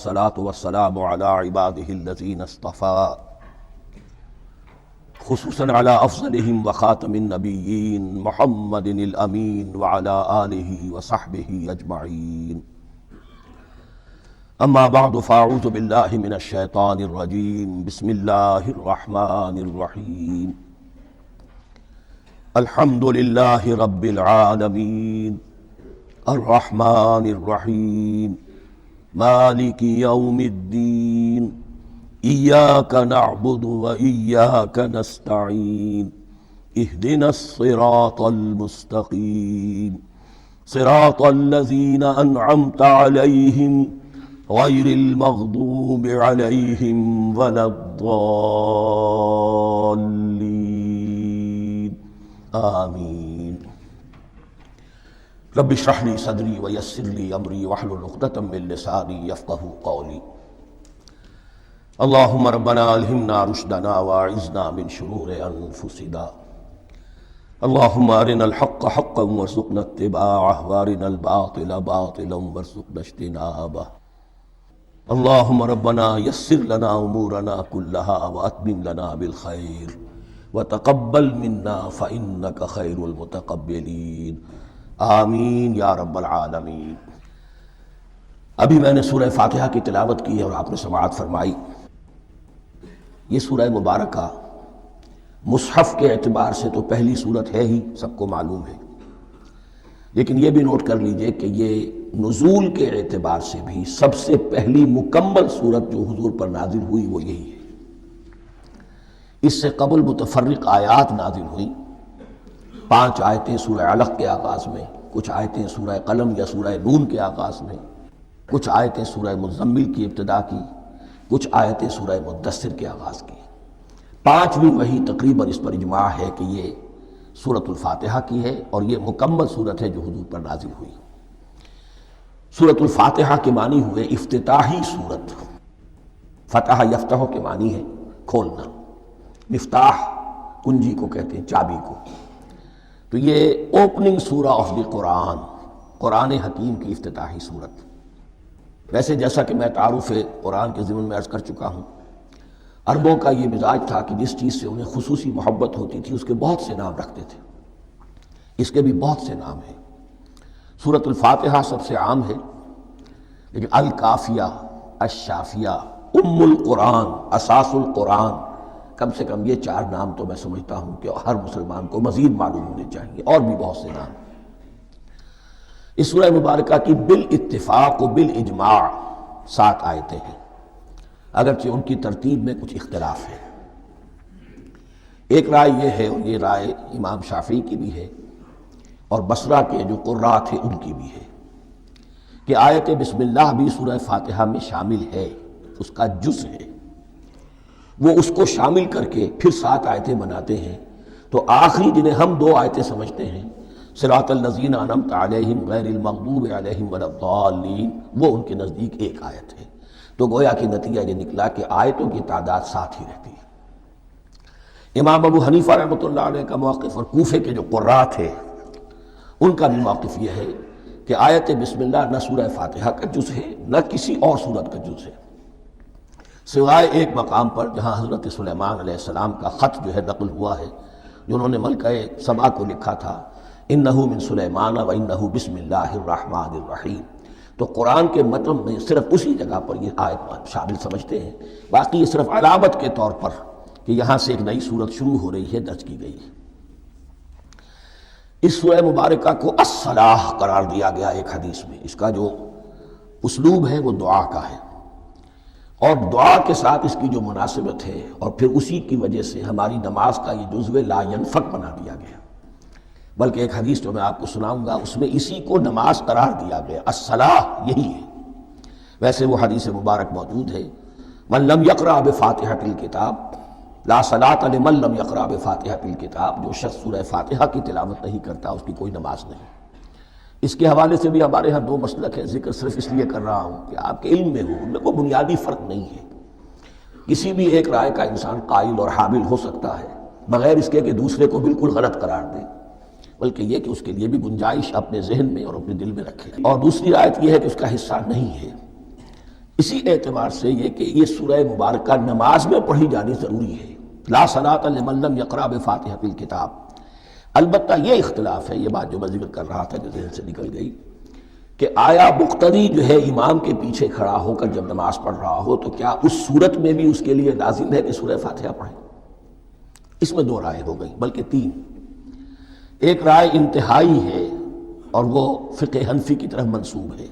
والصلاة والسلام على عباده الذين اصطفى خصوصا على افضلهم وخاتم النبيين محمد الامين وعلى آله وصحبه اجمعين. اما بعد فاعوذ بالله من الشيطان الرجيم. بسم الله الرحمن الرحيم. الحمد لله رب العالمين الرحمن الرحيم مالك يوم الدين إياك نعبد وإياك نستعين اهدنا الصراط المستقيم صراط الذين أنعمت عليهم غير المغضوب عليهم ولا الضالين آمين. رب اشرح لي صدري ويسر لي امري واحلل عقدة من لساني يفقهوا قولي. اللهم ربنا الهمنا رشدنا واعذنا من شرور انفسنا. اللهم ارنا الحق حقا وارزقنا اتباعه وارنا الباطل باطلا وارزقنا اجتنابه. اللهم ربنا يسر لنا امورنا كلها واتمم لنا بالخير وتقبل منا فانك خير المتقبلين. آمین یا رب العالمین. ابھی میں نے سورہ فاتحہ کی تلاوت کی اور آپ نے سماعت فرمائی. یہ سورہ مبارکہ مصحف کے اعتبار سے تو پہلی صورت ہے ہی، سب کو معلوم ہے، لیکن یہ بھی نوٹ کر لیجئے کہ یہ نزول کے اعتبار سے بھی سب سے پہلی مکمل صورت جو حضور پر نازل ہوئی وہ یہی ہے. اس سے قبل متفرق آیات نازل ہوئیں، 5 آیتیں سورہ علق کے آغاز میں، کچھ آیتیں سورہ قلم یا سورہ نون کے آغاز میں، کچھ آیتیں سورہ مزمل کی ابتدا کی، کچھ آیتیں سورہ مدثر کے آغاز کی. 5ویں وہی تقریباً اس پر اجماع ہے کہ یہ سورۃ الفاتحہ کی ہے اور یہ مکمل صورت ہے جو حضور پر نازل ہوئی. سورۃ الفاتحہ کے معنی ہوئے افتتاحی صورت. فتح یفتح کے معنی ہے کھولنا، مفتاح کنجی کو کہتے ہیں، چابی کو. تو یہ اوپننگ سورہ آف دی قرآن، قرآن حکیم کی افتتاحی صورت. ویسے جیسا کہ میں تعارف قرآن کے ضمن میں عرض کر چکا ہوں، عربوں کا یہ مزاج تھا کہ جس چیز سے انہیں خصوصی محبت ہوتی تھی اس کے بہت سے نام رکھتے تھے. اس کے بھی بہت سے نام ہیں. سورۃ الفاتحہ سب سے عام ہے، لیکن الکافیہ، الشافیہ، ام القرآن، اساس القرآن، کم سے کم یہ 4 نام تو میں سمجھتا ہوں کہ ہر مسلمان کو مزید معلوم ہونے چاہیے، اور بھی بہت سے نام. اس سورہ مبارکہ کی بالاتفاق و بالاجماع 7 آیتیں ہیں، اگرچہ ان کی ترتیب میں کچھ اختلاف ہے. ایک رائے یہ ہے، اور یہ رائے امام شافعی کی بھی ہے اور بصرہ کے جو قراء تھے ان کی بھی ہے، کہ آیت بسم اللہ بھی سورہ فاتحہ میں شامل ہے، اس کا جز ہے. وہ اس کو شامل کر کے پھر 7 آیتیں بناتے ہیں. تو آخری جنہیں ہم 2 آیتیں سمجھتے ہیں، صراط الذین انعمت علیہم غیر المغضوب علیہم ولا الضالین، وہ ان کے نزدیک 1 آیت ہے. تو گویا کہ نتیجہ یہ نکلا کہ آیتوں کی تعداد 7 ہی رہتی ہے. امام ابو حنیفہ رحمۃ اللہ علیہ کا موقف اور کوفے کے جو قراء تھے ان کا بھی موقف یہ ہے کہ آیت بسم اللہ نہ سورہ فاتحہ کا جز ہے نہ کسی اور سورت کا جز ہے، سوائے ایک مقام پر جہاں حضرت سلیمان علیہ السلام کا خط جو ہے نقل ہوا ہے، جو انہوں نے ملکہ سبا کو لکھا تھا، انہ من سلیمان و انہ بسم اللہ الرحمن الرحیم. تو قرآن کے متن میں صرف اسی جگہ پر یہ آیت شامل سمجھتے ہیں، باقی یہ صرف علامت کے طور پر کہ یہاں سے ایک نئی صورت شروع ہو رہی ہے درج کی گئی ہے. اس سورہ مبارکہ کو الصلاح قرار دیا گیا ایک حدیث میں. اس کا جو اسلوب ہے وہ دعا کا ہے، اور دعا کے ساتھ اس کی جو مناسبت ہے، اور پھر اسی کی وجہ سے ہماری نماز کا یہ جزو لا ینفک بنا دیا گیا. بلکہ ایک حدیث جو میں آپ کو سناؤں گا اس میں اسی کو نماز قرار دیا گیا، الصلاح یہی ہے. ویسے وہ حدیث مبارک موجود ہے، من لم یقرأ بفاتحۃ الکتاب لا صلاۃ لمن لم یقرأ بفاتحۃ الکتاب. جو شخص سورہ فاتحہ کی تلاوت نہیں کرتا اس کی کوئی نماز نہیں. اس کے حوالے سے بھی ہمارے ہاں 2 مسلک ہیں، ذکر صرف اس لیے کر رہا ہوں کہ آپ کے علم میں ہو، ان میں کوئی بنیادی فرق نہیں ہے. کسی بھی ایک رائے کا انسان قائل اور حامل ہو سکتا ہے بغیر اس کے کہ دوسرے کو بالکل غلط قرار دے، بلکہ یہ کہ اس کے لیے بھی گنجائش اپنے ذہن میں اور اپنے دل میں رکھے. اور دوسری آیت یہ ہے کہ اس کا حصہ نہیں ہے. اسی اعتبار سے یہ کہ یہ سورہ مبارکہ نماز میں پڑھی جانی ضروری ہے. لا صلاۃ لمن لم یقرأ بفاتحۃ الکتاب. البتہ یہ اختلاف ہے، یہ بات جو میں ذکر کر رہا تھا جو ذہن سے نکل گئی، کہ آیا مقتدی جو ہے امام کے پیچھے کھڑا ہو کر جب نماز پڑھ رہا ہو تو کیا اس صورت میں بھی اس کے لیے لازم ہے کہ سورہ فاتحہ پڑھے؟ اس میں دو رائے ہو گئی، بلکہ تین. ایک رائے انتہائی ہے اور وہ فقہ حنفی کی طرف منسوب ہے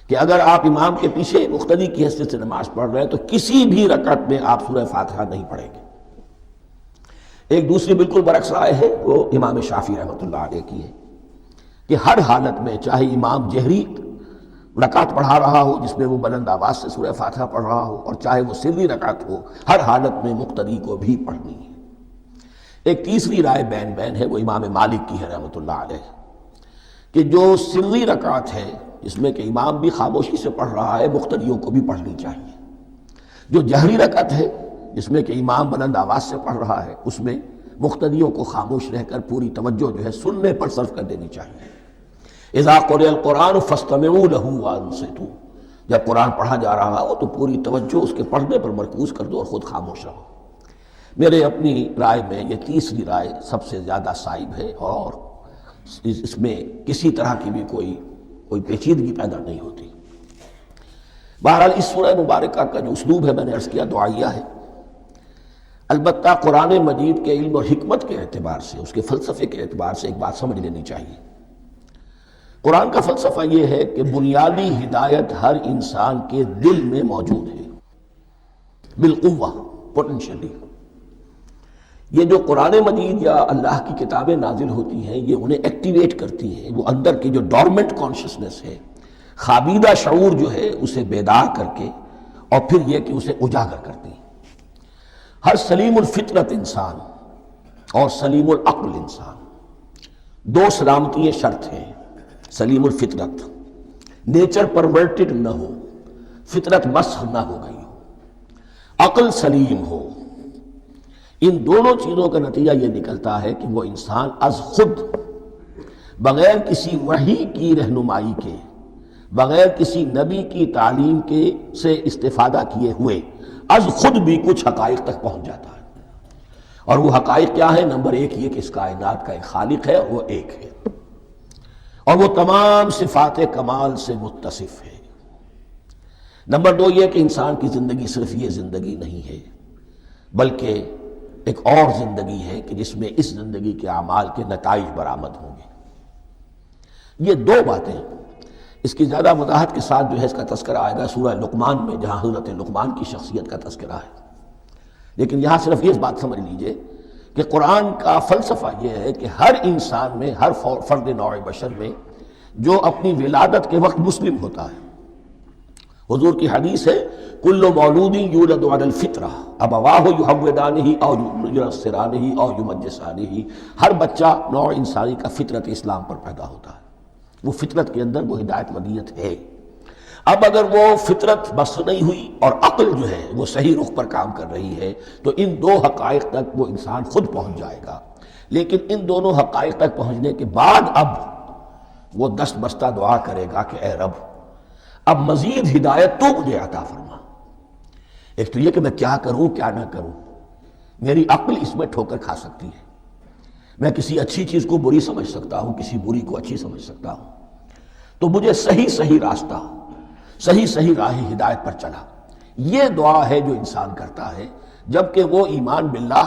کہ اگر آپ امام کے پیچھے مقتدی کی حیثیت سے نماز پڑھ رہے ہیں تو کسی بھی رکعت میں آپ سورہ فاتحہ نہیں پڑھیں گے. ایک دوسری بالکل برعکس رائے ہے، وہ امام شافعی رحمۃ اللہ علیہ کی ہے کہ ہر حالت میں چاہے امام جہری رکعت پڑھا رہا ہو جس میں وہ بلند آواز سے سورہ فاتحہ پڑھ رہا ہو، اور چاہے وہ سری رکعت ہو، ہر حالت میں مقتدی کو بھی پڑھنی ہے. ایک تیسری رائے بین بین ہے، وہ امام مالک کی ہے رحمۃ اللہ علیہ، کہ جو سری رکعت ہے جس میں کہ امام بھی خاموشی سے پڑھ رہا ہے مقتدیوں کو بھی پڑھنی چاہیے. جو جہری رکعت ہے جس میں کہ امام بلند آواز سے پڑھ رہا ہے اس میں مقتدیوں کو خاموش رہ کر پوری توجہ جو ہے سننے پر صرف کر دینی چاہیے. اذا قرئ القرآن فاستمعوا له وانصتوا. جب قرآن پڑھا جا رہا ہو تو پوری توجہ اس کے پڑھنے پر مرکوز کر دو اور خود خاموش رہو. میرے اپنی رائے میں یہ تیسری رائے سب سے زیادہ صائب ہے اور اس میں کسی طرح کی بھی کوئی پیچیدگی پیدا نہیں ہوتی. بہرحال اس سورہ مبارکہ کا جو اسلوب ہے میں نے عرض کیا دعائیہ ہے. البتہ قرآن مجید کے علم اور حکمت کے اعتبار سے، اس کے فلسفے کے اعتبار سے ایک بات سمجھ لینی چاہیے. قرآن کا فلسفہ یہ ہے کہ بنیادی ہدایت ہر انسان کے دل میں موجود ہے بالقوہ، پوٹینشلی. یہ جو قرآن مجید یا اللہ کی کتابیں نازل ہوتی ہیں یہ انہیں ایکٹیویٹ کرتی ہیں، وہ اندر کی جو ڈورمنٹ کانشسنس ہے، خوابیدہ شعور جو ہے اسے بیدار کر کے اور پھر یہ کہ اسے اجاگر کرتی ہیں. ہر سلیم الفطرت انسان اور سلیم العقل انسان، دو سلامتی شرط ہیں. سلیم الفطرت، نیچر پرورٹڈ نہ ہو، فطرت مسخ نہ ہو گئی ہو، عقل سلیم ہو. ان دونوں چیزوں کا نتیجہ یہ نکلتا ہے کہ وہ انسان از خود، بغیر کسی وحی کی رہنمائی کے، بغیر کسی نبی کی تعلیم کے سے استفادہ کیے ہوئے از خود بھی کچھ حقائق تک پہنچ جاتا ہے. اور وہ حقائق کیا ہے؟ نمبر ایک یہ کہ اس کائنات کا ایک خالق ہے، وہ ایک ہے اور وہ تمام صفات کمال سے متصف ہے. نمبر دو یہ کہ انسان کی زندگی صرف یہ زندگی نہیں ہے بلکہ ایک اور زندگی ہے کہ جس میں اس زندگی کے اعمال کے نتائج برآمد ہوں گے. یہ دو باتیں، اس کی زیادہ وضاحت کے ساتھ جو ہے اس کا تذکرہ آئے گا سورہ لقمان میں جہاں حضرت لقمان کی شخصیت کا تذکرہ ہے. لیکن یہاں صرف یہ بات سمجھ لیجئے کہ قرآن کا فلسفہ یہ ہے کہ ہر انسان میں، ہر فرد نوع بشر میں جو اپنی ولادت کے وقت مسلم ہوتا ہے، حضور کی حدیث ہے کل مولود یولد علی الفطرہ ابواہ یحودانہ او ینصرانہ او یمجسانہ. ہر بچہ نوع انسانی کا فطرت اسلام پر پیدا ہوتا ہے، وہ فطرت کے اندر وہ ہدایت ودیت ہے. اب اگر وہ فطرت بس نہیں ہوئی اور عقل جو ہے وہ صحیح رخ پر کام کر رہی ہے تو ان دو حقائق تک وہ انسان خود پہنچ جائے گا. لیکن ان دونوں حقائق تک پہنچنے کے بعد اب وہ دست بستہ دعا کرے گا کہ اے رب اب مزید ہدایت تو مجھے عطا فرما. ایک تو یہ کہ میں کیا کروں کیا نہ کروں، میری عقل اس میں ٹھوکر کھا سکتی ہے. میں کسی اچھی چیز کو بری سمجھ سکتا ہوں، کسی بری کو اچھی سمجھ سکتا ہوں. تو مجھے صحیح راستہ، صحیح راہ ہدایت پر چلا. یہ دعا ہے جو انسان کرتا ہے جبکہ وہ ایمان باللہ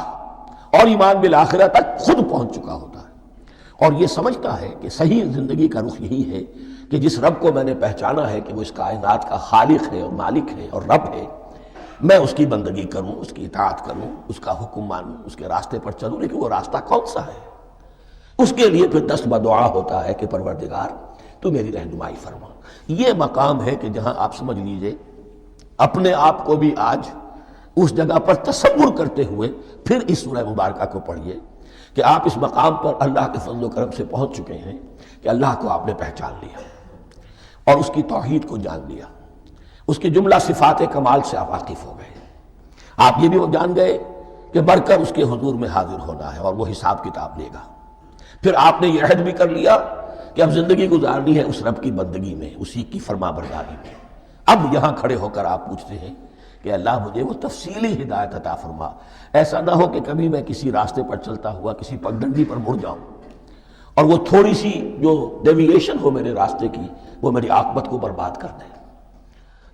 اور ایمان بالآخرہ تک خود پہنچ چکا ہوتا ہے اور یہ سمجھتا ہے کہ صحیح زندگی کا رخ یہی ہے کہ جس رب کو میں نے پہچانا ہے کہ وہ اس کائنات کا خالق ہے اور مالک ہے اور رب ہے، میں اس کی بندگی کروں، اس کی اطاعت کروں، اس کا حکم مانوں، اس کے راستے پر چلوں. لیکن وہ راستہ کون سا ہے؟ اس کے لیے پھر دست بدعا ہوتا ہے کہ پروردگار تو میری رہنمائی فرما. یہ مقام ہے کہ جہاں آپ سمجھ لیجئے اپنے آپ کو بھی آج اس جگہ پر تصور کرتے ہوئے پھر اس سورہ مبارکہ کو پڑھیے کہ آپ اس مقام پر اللہ کے فضل و کرم سے پہنچ چکے ہیں کہ اللہ کو آپ نے پہچان لیا اور اس کی توحید کو جان لیا، اس کی جملہ صفات کمال سے آپ واقف ہو گئے. آپ یہ بھی وہ جان گئے کہ بڑھ کر اس کے حضور میں حاضر ہونا ہے اور وہ حساب کتاب لے گا. پھر آپ نے یہ عہد بھی کر لیا کہ اب زندگی گزارنی ہے اس رب کی بندگی میں، اسی کی فرما برداری میں. اب یہاں کھڑے ہو کر آپ پوچھتے ہیں کہ اللہ مجھے وہ تفصیلی ہدایت عطا فرما، ایسا نہ ہو کہ کبھی میں کسی راستے پر چلتا ہوا کسی پگڈنڈی پر مڑ جاؤں اور وہ تھوڑی سی جو ڈیوییشن ہو میرے راستے کی وہ میری عاقبت کو برباد کر دے۔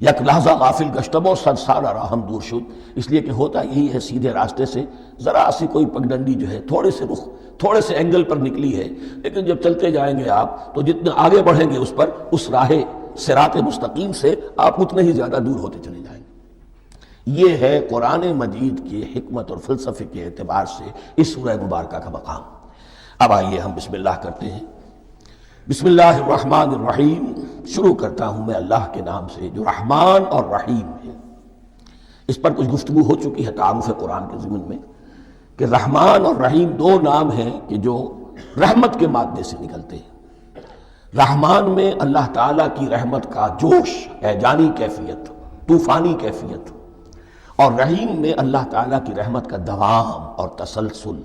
یک لحظہ غافل گشتبو صد سالہ راہم دور شد، اس لیے کہ ہوتا یہی ہے صیدھے راستے سے ذرا سی کوئی پگڈنڈی جو ہے تھوڑے سے اینگل پر نکلی ہے، لیکن جب چلتے جائیں گے آپ تو جتنے آگے بڑھیں گے اس پر اس راہ صراط مستقیم سے آپ اتنے ہی زیادہ دور ہوتے چلے جائیں گے۔ یہ ہے قرآن مجید کی حکمت اور فلسفے کے اعتبار سے اس سورہ مبارکہ کا مقام۔ اب آئیے ہم بسم اللہ کرتے ہیں۔ بسم اللہ الرحمن الرحیم، شروع کرتا ہوں میں اللہ کے نام سے جو رحمان اور رحیم ہے۔ اس پر کچھ گفتگو ہو چکی ہے تعارف قرآن کے ضمن میں کہ رحمان اور رحیم دو نام ہیں کہ جو رحمت کے مادے سے نکلتے ہیں۔ رحمان میں اللہ تعالیٰ کی رحمت کا جوش، ہیجانی کیفیت، طوفانی کیفیت، اور رحیم میں اللہ تعالیٰ کی رحمت کا دوام اور تسلسل۔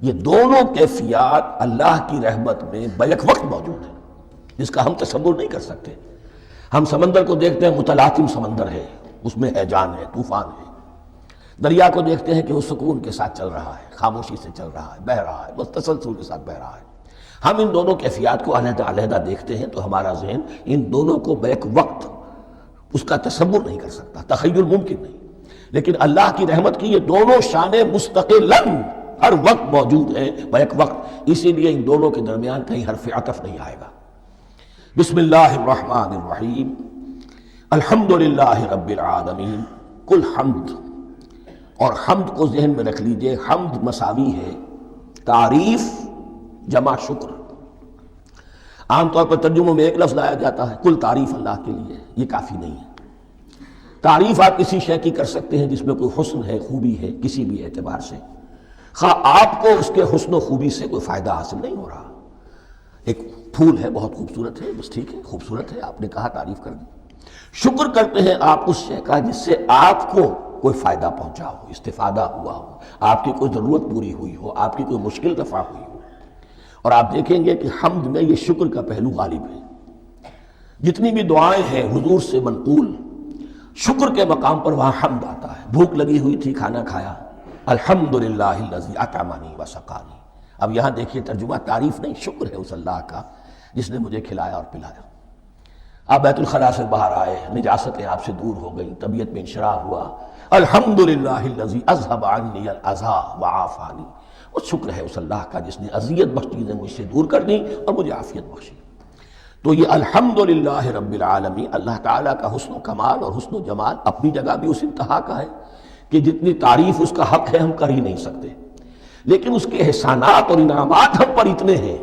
یہ دونوں کیفیات اللہ کی رحمت میں بیک وقت موجود ہیں، جس کا ہم تصور نہیں کر سکتے۔ ہم سمندر کو دیکھتے ہیں متلاطم سمندر ہے، اس میں ہیجان ہے، طوفان ہے۔ دریا کو دیکھتے ہیں کہ وہ سکون کے ساتھ چل رہا ہے، خاموشی سے چل رہا ہے، بہہ رہا ہے، بس تسلسل کے ساتھ بہہ رہا ہے۔ ہم ان دونوں کیفیات کو علیحدہ علیحدہ دیکھتے ہیں تو ہمارا ذہن ان دونوں کو بیک وقت اس کا تصور نہیں کر سکتا، تخیل ممکن نہیں۔ لیکن اللہ کی رحمت کی یہ دونوں شانیں مستقلاً ہر وقت موجود ہیں بیک وقت، اسی لیے ان دونوں کے درمیان کہیں حرف عطف نہیں آئے گا۔ بسم اللہ الرحمن الرحیم، الحمدللہ رب العالمین۔ کل حمد، اور حمد کو ذہن میں رکھ لیجئے، حمد مساوی ہے تعریف جمع شکر۔ عام طور پر ترجموں میں ایک لفظ لایا جاتا ہے، کل تعریف اللہ کے لیے، یہ کافی نہیں ہے۔ تعریف آپ کسی شے کی کر سکتے ہیں جس میں کوئی حسن ہے، خوبی ہے، کسی بھی اعتبار سے، خواہ آپ کو اس کے حسن و خوبی سے کوئی فائدہ حاصل نہیں ہو رہا۔ ایک پھول ہے، بہت خوبصورت ہے، بس ٹھیک ہے، خوبصورت ہے، آپ نے کہا، تعریف کر دی۔ شکر کرتے ہیں آپ اس شے کا جس سے آپ کو کوئی فائدہ پہنچا ہو، استفادہ ہوا ہو، آپ کی کوئی ضرورت پوری ہوئی ہو، آپ کی کوئی مشکل رفع ہوئی ہو۔ اور آپ دیکھیں گے کہ حمد میں یہ شکر کا پہلو غالب ہے۔ جتنی بھی دعائیں ہیں حضور سے منقول، شکر کے مقام پر وہاں حمد آتا ہے۔ بھوک لگی ہوئی تھی، کھانا کھایا، الحمدللہ الذی اطعمنی وسقانی۔ اب یہاں دیکھیے ترجمہ تعریف نہیں، شکر ہے اس اللہ کا جس نے مجھے کھلایا اور پلایا۔ آپ بیت الخلاء سے باہر آئے، نجاستیں آپ سے دور ہو گئیں، طبیعت میں انشراح ہوا، الحمدللہ الذی اذھب عنی الاذی وعافانی۔ وہ شکر ہے اس اللہ کا جس نے اذیت بخش چیزیں مجھ سے دور کر دیں اور مجھے عافیت بخشی۔ تو یہ الحمدللہ رب العالمین، اللہ تعالیٰ کا حسن و کمال اور حسن و جمال اپنی جگہ بھی اس انتہا کا ہے کہ جتنی تعریف اس کا حق ہے ہم کر ہی نہیں سکتے، لیکن اس کے احسانات اور انعامات ہم پر اتنے ہیں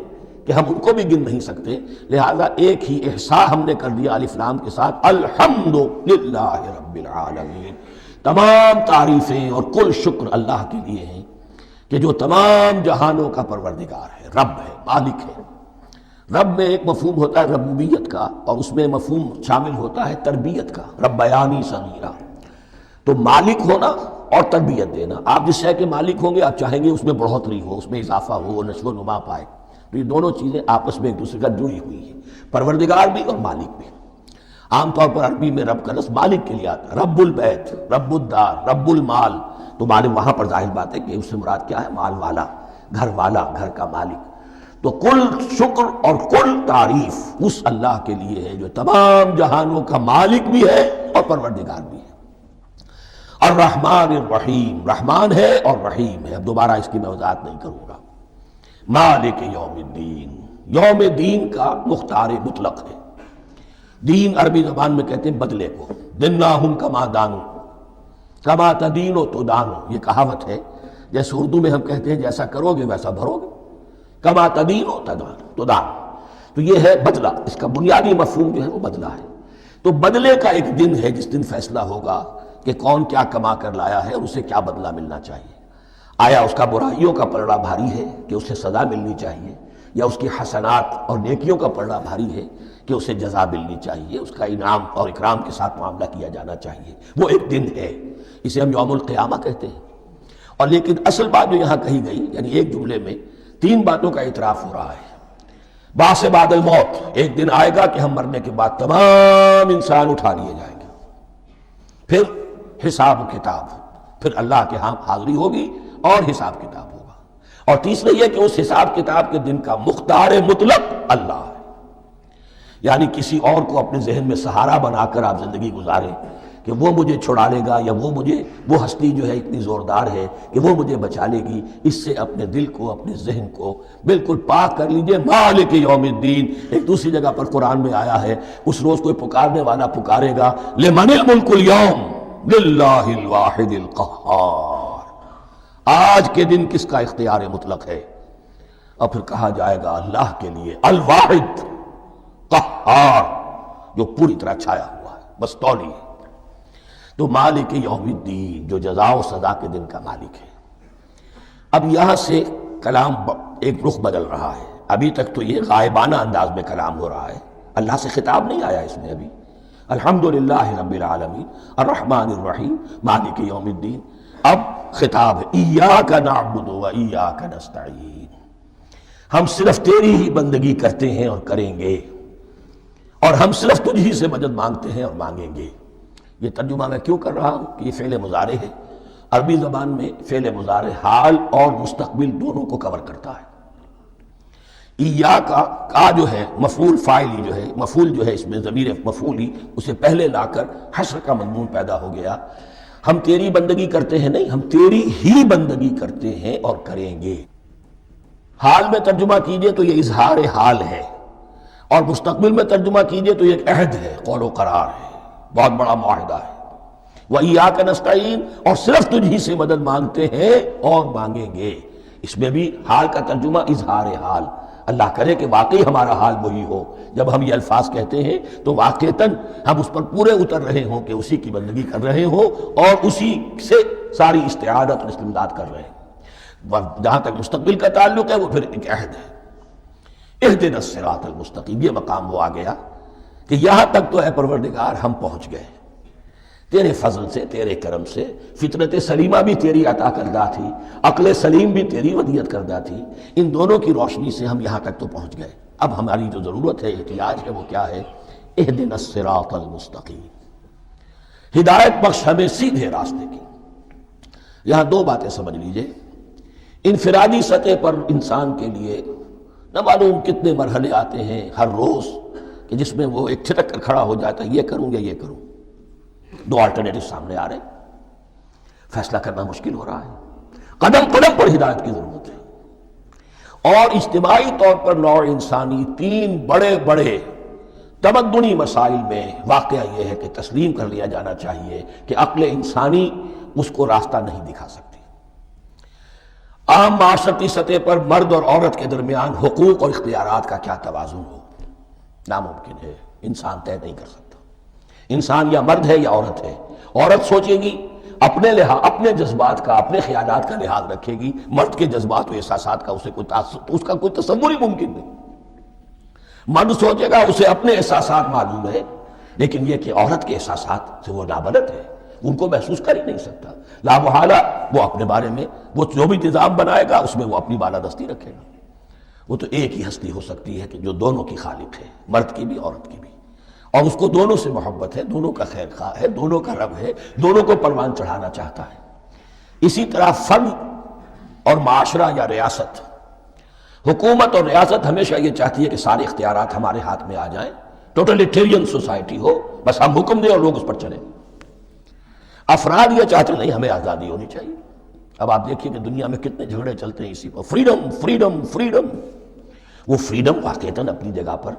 کہ ہم ان کو بھی گن نہیں سکتے۔ لہذا ایک ہی احصاء ہم نے کر دیا الف لام کے ساتھ، الحمدللہ رب العالمین۔ تمام تعریفیں اور کل شکر اللہ کے لیے ہیں کہ جو تمام جہانوں کا پروردگار ہے، رب ہے، مالک ہے۔ رب میں ایک مفہوم ہوتا ہے ربوبیت کا، اور اس میں مفہوم شامل ہوتا ہے تربیت کا، ربیانی صغیرہ۔ تو مالک ہونا اور تربیت دینا، آپ جس شے کے مالک ہوں گے آپ چاہیں گے اس میں بڑھوتری ہو، اس میں اضافہ ہو، نشو و نما پائے۔ تو یہ دونوں چیزیں آپس میں ایک دوسرے کا جڑی ہوئی ہیں، پروردگار بھی اور مالک بھی۔ عام طور پر عربی میں رب کا لفظ مالک کے لیے آتا ہے، رب البیت، رب الدار، رب المال۔ تو مالک وہاں پر ظاہر بات ہے کہ اس سے مراد کیا ہے، مال والا، گھر کا مالک۔ تو کل شکر اور کل تعریف اس اللہ کے لیے ہے جو تمام جہانوں کا مالک بھی ہے اور پروردگار بھی ہے۔ الرحمن الرحیم، رحمان ہے اور رحیم ہے۔ اب دوبارہ اس کی میں وضاحت نہیں کروں گا۔ مالک یوم الدین، یوم دین کا مختار مطلق ہے۔ دین عربی زبان میں کہتے ہیں بدلے کو، دناہم کما دانو کما تدینو تو دانو، یہ کہاوت ہے۔ جیسے اردو میں ہم کہتے ہیں جیسا کرو گے ویسا بھرو گے، کما تدینو تو دانو۔ تو یہ ہے بدلہ، اس کا بنیادی مفہوم جو ہے وہ بدلہ ہے۔ تو بدلے کا ایک دن ہے جس دن فیصلہ ہوگا کہ کون کیا کما کر لایا ہے اور اسے کیا بدلہ ملنا چاہیے۔ آیا اس کا برائیوں کا پلڑا بھاری ہے کہ اسے سزا ملنی چاہیے، یا اس کی حسنات اور نیکیوں کا پلڑا بھاری ہے کہ اسے جزا ملنی چاہیے، اس کا انعام اور اکرام کے ساتھ معاملہ کیا جانا چاہیے۔ وہ ایک دن ہے، اسے ہم یوم القیامہ کہتے ہیں۔ اور لیکن اصل بات جو یہاں کہی گئی، یعنی ایک جملے میں تین باتوں کا اعتراف ہو رہا ہے۔ بعث بعد الموت، ایک دن آئے گا کہ ہم مرنے کے بعد تمام انسان اٹھا لیے جائیں گے، پھر حساب و کتاب، پھر اللہ کے ہاں حاضری ہوگی اور حساب کتاب ہوگا۔ اور تیسرا یہ کہ اس حساب کتاب کے دن کا مختار مطلق اللہ ہے، یعنی کسی اور کو اپنے ذہن میں سہارا بنا کر آپ زندگی گزاریں کہ وہ مجھے چھڑا لے گا، یا وہ ہستی جو ہے اتنی زوردار ہے کہ وہ مجھے بچا لے گی، اس سے اپنے دل کو، اپنے ذہن کو بالکل پاک کر لیجئے۔ مالک یوم الدین، ایک دوسری جگہ پر قرآن میں آیا ہے، اس روز کوئی پکارنے والا پکارے گا لمن الملک اليوم للہ الواحد القہار، آج کے دن کس کا اختیار مطلق ہے؟ اور پھر کہا جائے گا اللہ کے لیے، الواحد قہار، جو پوری طرح چھایا ہوا ہے، بس تولی ہے۔ تو مالک یوم الدین، جو جزا و سزا کے دن کا مالک ہے۔ اب یہاں سے کلام ایک رخ بدل رہا ہے، ابھی تک تو یہ غائبانہ انداز میں کلام ہو رہا ہے، اللہ سے خطاب نہیں آیا اس میں ابھی۔ الحمدللہ رب العالمین الرحمن الرحیم مالک یوم الدین، اب خطاب ہے ایاک نعبد و ایاک نستعین، ہم صرف تیری ہی بندگی کرتے ہیں اور کریں گے، اور ہم صرف تجھ ہی سے مدد مانگتے ہیں اور مانگیں گے۔ یہ ترجمہ میں کیوں کر رہا ہوں کہ یہ فعل مضارع ہے، عربی زبان میں فعل مضارع حال اور مستقبل دونوں کو کور کرتا ہے۔ ایاک کا جو ہے مفعول فاعلی جو ہے، مفعول جو ہے اس میں ضمیر مفعولی اسے پہلے لا کر حشر کا مضمون پیدا ہو گیا۔ ہم تیری بندگی کرتے ہیں نہیں، ہم تیری ہی بندگی کرتے ہیں اور کریں گے۔ حال میں ترجمہ کیجئے تو یہ اظہار حال ہے، اور مستقبل میں ترجمہ کیجئے تو یہ ایک عہد ہے، قول و قرار ہے، بہت بڑا معاہدہ ہے۔ وَإِيَّاكَ نَسْتَعِينُ، اور صرف تجھ ہی سے مدد مانگتے ہیں اور مانگیں گے۔ اس میں بھی حال کا ترجمہ اظہار حال، اللہ کرے کہ واقعی ہمارا حال وہی ہو، جب ہم یہ الفاظ کہتے ہیں تو واقعتاً ہم اس پر پورے اتر رہے ہوں کہ اسی کی بندگی کر رہے ہوں اور اسی سے ساری استعانت اور استمداد کر رہے ہیں۔ جہاں تک مستقبل کا تعلق ہے وہ پھر ایک عہد ہے، اہدنا الصراط المستقیم، یہ مقام وہ آ گیا کہ یہاں تک تو اے پروردگار ہم پہنچ گئے، تیرے فضل سے، تیرے کرم سے، فطرت سلیمہ بھی تیری عطا کردہ تھی، عقل سلیم بھی تیری ودیت کردہ تھی، ان دونوں کی روشنی سے ہم یہاں تک تو پہنچ گئے۔ اب ہماری جو ضرورت ہے، احتیاج ہے، وہ کیا ہے؟ اہدنا الصراط المستقیم، ہدایت بخش ہمیں سیدھے راستے کی۔ یہاں دو باتیں سمجھ لیجئے، انفرادی سطح پر انسان کے لیے نہ معلوم کتنے مرحلے آتے ہیں ہر روز کہ جس میں وہ ایک چھٹک کر کھڑا ہو جاتا ہے، یہ کروں یا یہ کروں، دو آلٹرنیٹو سامنے آ رہے ہیں، فیصلہ کرنا مشکل ہو رہا ہے، قدم قدم پر ہدایت کی ضرورت ہے۔ اور اجتماعی طور پر نوع انسانی تین بڑے بڑے تمدنی مسائل میں واقعہ یہ ہے کہ تسلیم کر لیا جانا چاہیے کہ عقل انسانی اس کو راستہ نہیں دکھا سکتی۔ عام معاشرتی سطح پر مرد اور عورت کے درمیان حقوق اور اختیارات کا کیا توازن ہو، ناممکن ہے، انسان طے نہیں کر سکتا۔ انسان یا مرد ہے یا عورت ہے، عورت سوچے گی اپنے اپنے جذبات کا، اپنے خیالات کا لحاظ رکھے گی، مرد کے جذبات و احساسات کا اس کا کوئی تصور ہی ممکن نہیں۔ مرد سوچے گا اسے اپنے احساسات معلوم ہے، لیکن یہ کہ عورت کے احساسات سے وہ نابلد ہے، ان کو محسوس کر ہی نہیں سکتا، لا محالہ وہ اپنے بارے میں وہ جو بھی نظام بنائے گا اس میں وہ اپنی بالادستی رکھے گا۔ وہ تو ایک ہی ہستی ہو سکتی ہے کہ جو دونوں کی خالق ہے، مرد کی بھی عورت کی بھی، اور اس کو دونوں سے محبت ہے، دونوں کا خیر خواہ ہے، دونوں کا رب ہے، دونوں کو پروان چڑھانا چاہتا ہے۔ اسی طرح فرد اور معاشرہ یا ریاست، حکومت اور ریاست ہمیشہ یہ چاہتی ہے کہ سارے اختیارات ہمارے ہاتھ میں آ جائیں، ٹوٹلیٹیرین سوسائٹی ہو، بس ہم حکم دیں اور لوگ اس پر چلیں۔ افراد یہ چاہتے نہیں، ہمیں آزادی ہونی چاہیے۔ اب آپ دیکھیے کہ دنیا میں کتنے جھگڑے چلتے ہیں اسی پر، فریڈم فریڈم فریڈم۔ وہ فریڈم واقعتاً اپنی جگہ پر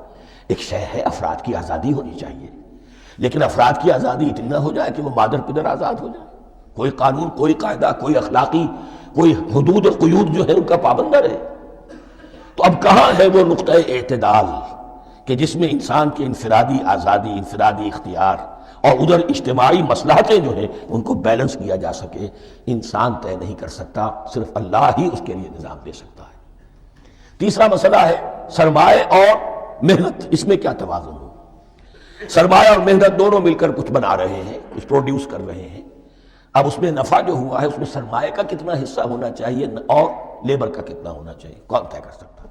ایک شے ہے، افراد کی آزادی ہونی چاہیے، لیکن افراد کی آزادی اتنی نہ ہو جائے کہ وہ مادر پدر آزاد ہو جائے، کوئی قانون، کوئی قاعدہ، کوئی اخلاقی، کوئی حدود اور قیود جو ہے ان کا پابند نہ رہے۔ تو اب کہاں ہے وہ نقطہ اعتدال کہ جس میں انسان کی انفرادی آزادی، انفرادی اختیار اور ادھر اجتماعی مصلحتیں جو ہیں ان کو بیلنس کیا جا سکے؟ انسان طے نہیں کر سکتا، صرف اللہ ہی اس کے لیے نظام دے سکتا ہے۔ تیسرا مسئلہ ہے سرمایہ اور محنت، اس میں کیا توازن ہو؟ سرمایہ اور محنت دونوں مل کر کچھ بنا رہے ہیں، کچھ پروڈیوس کر رہے ہیں، اب اس میں نفع جو ہوا ہے اس میں سرمایہ کا کتنا حصہ ہونا چاہیے اور لیبر کا کتنا ہونا چاہیے، کون طے کر سکتا ہے؟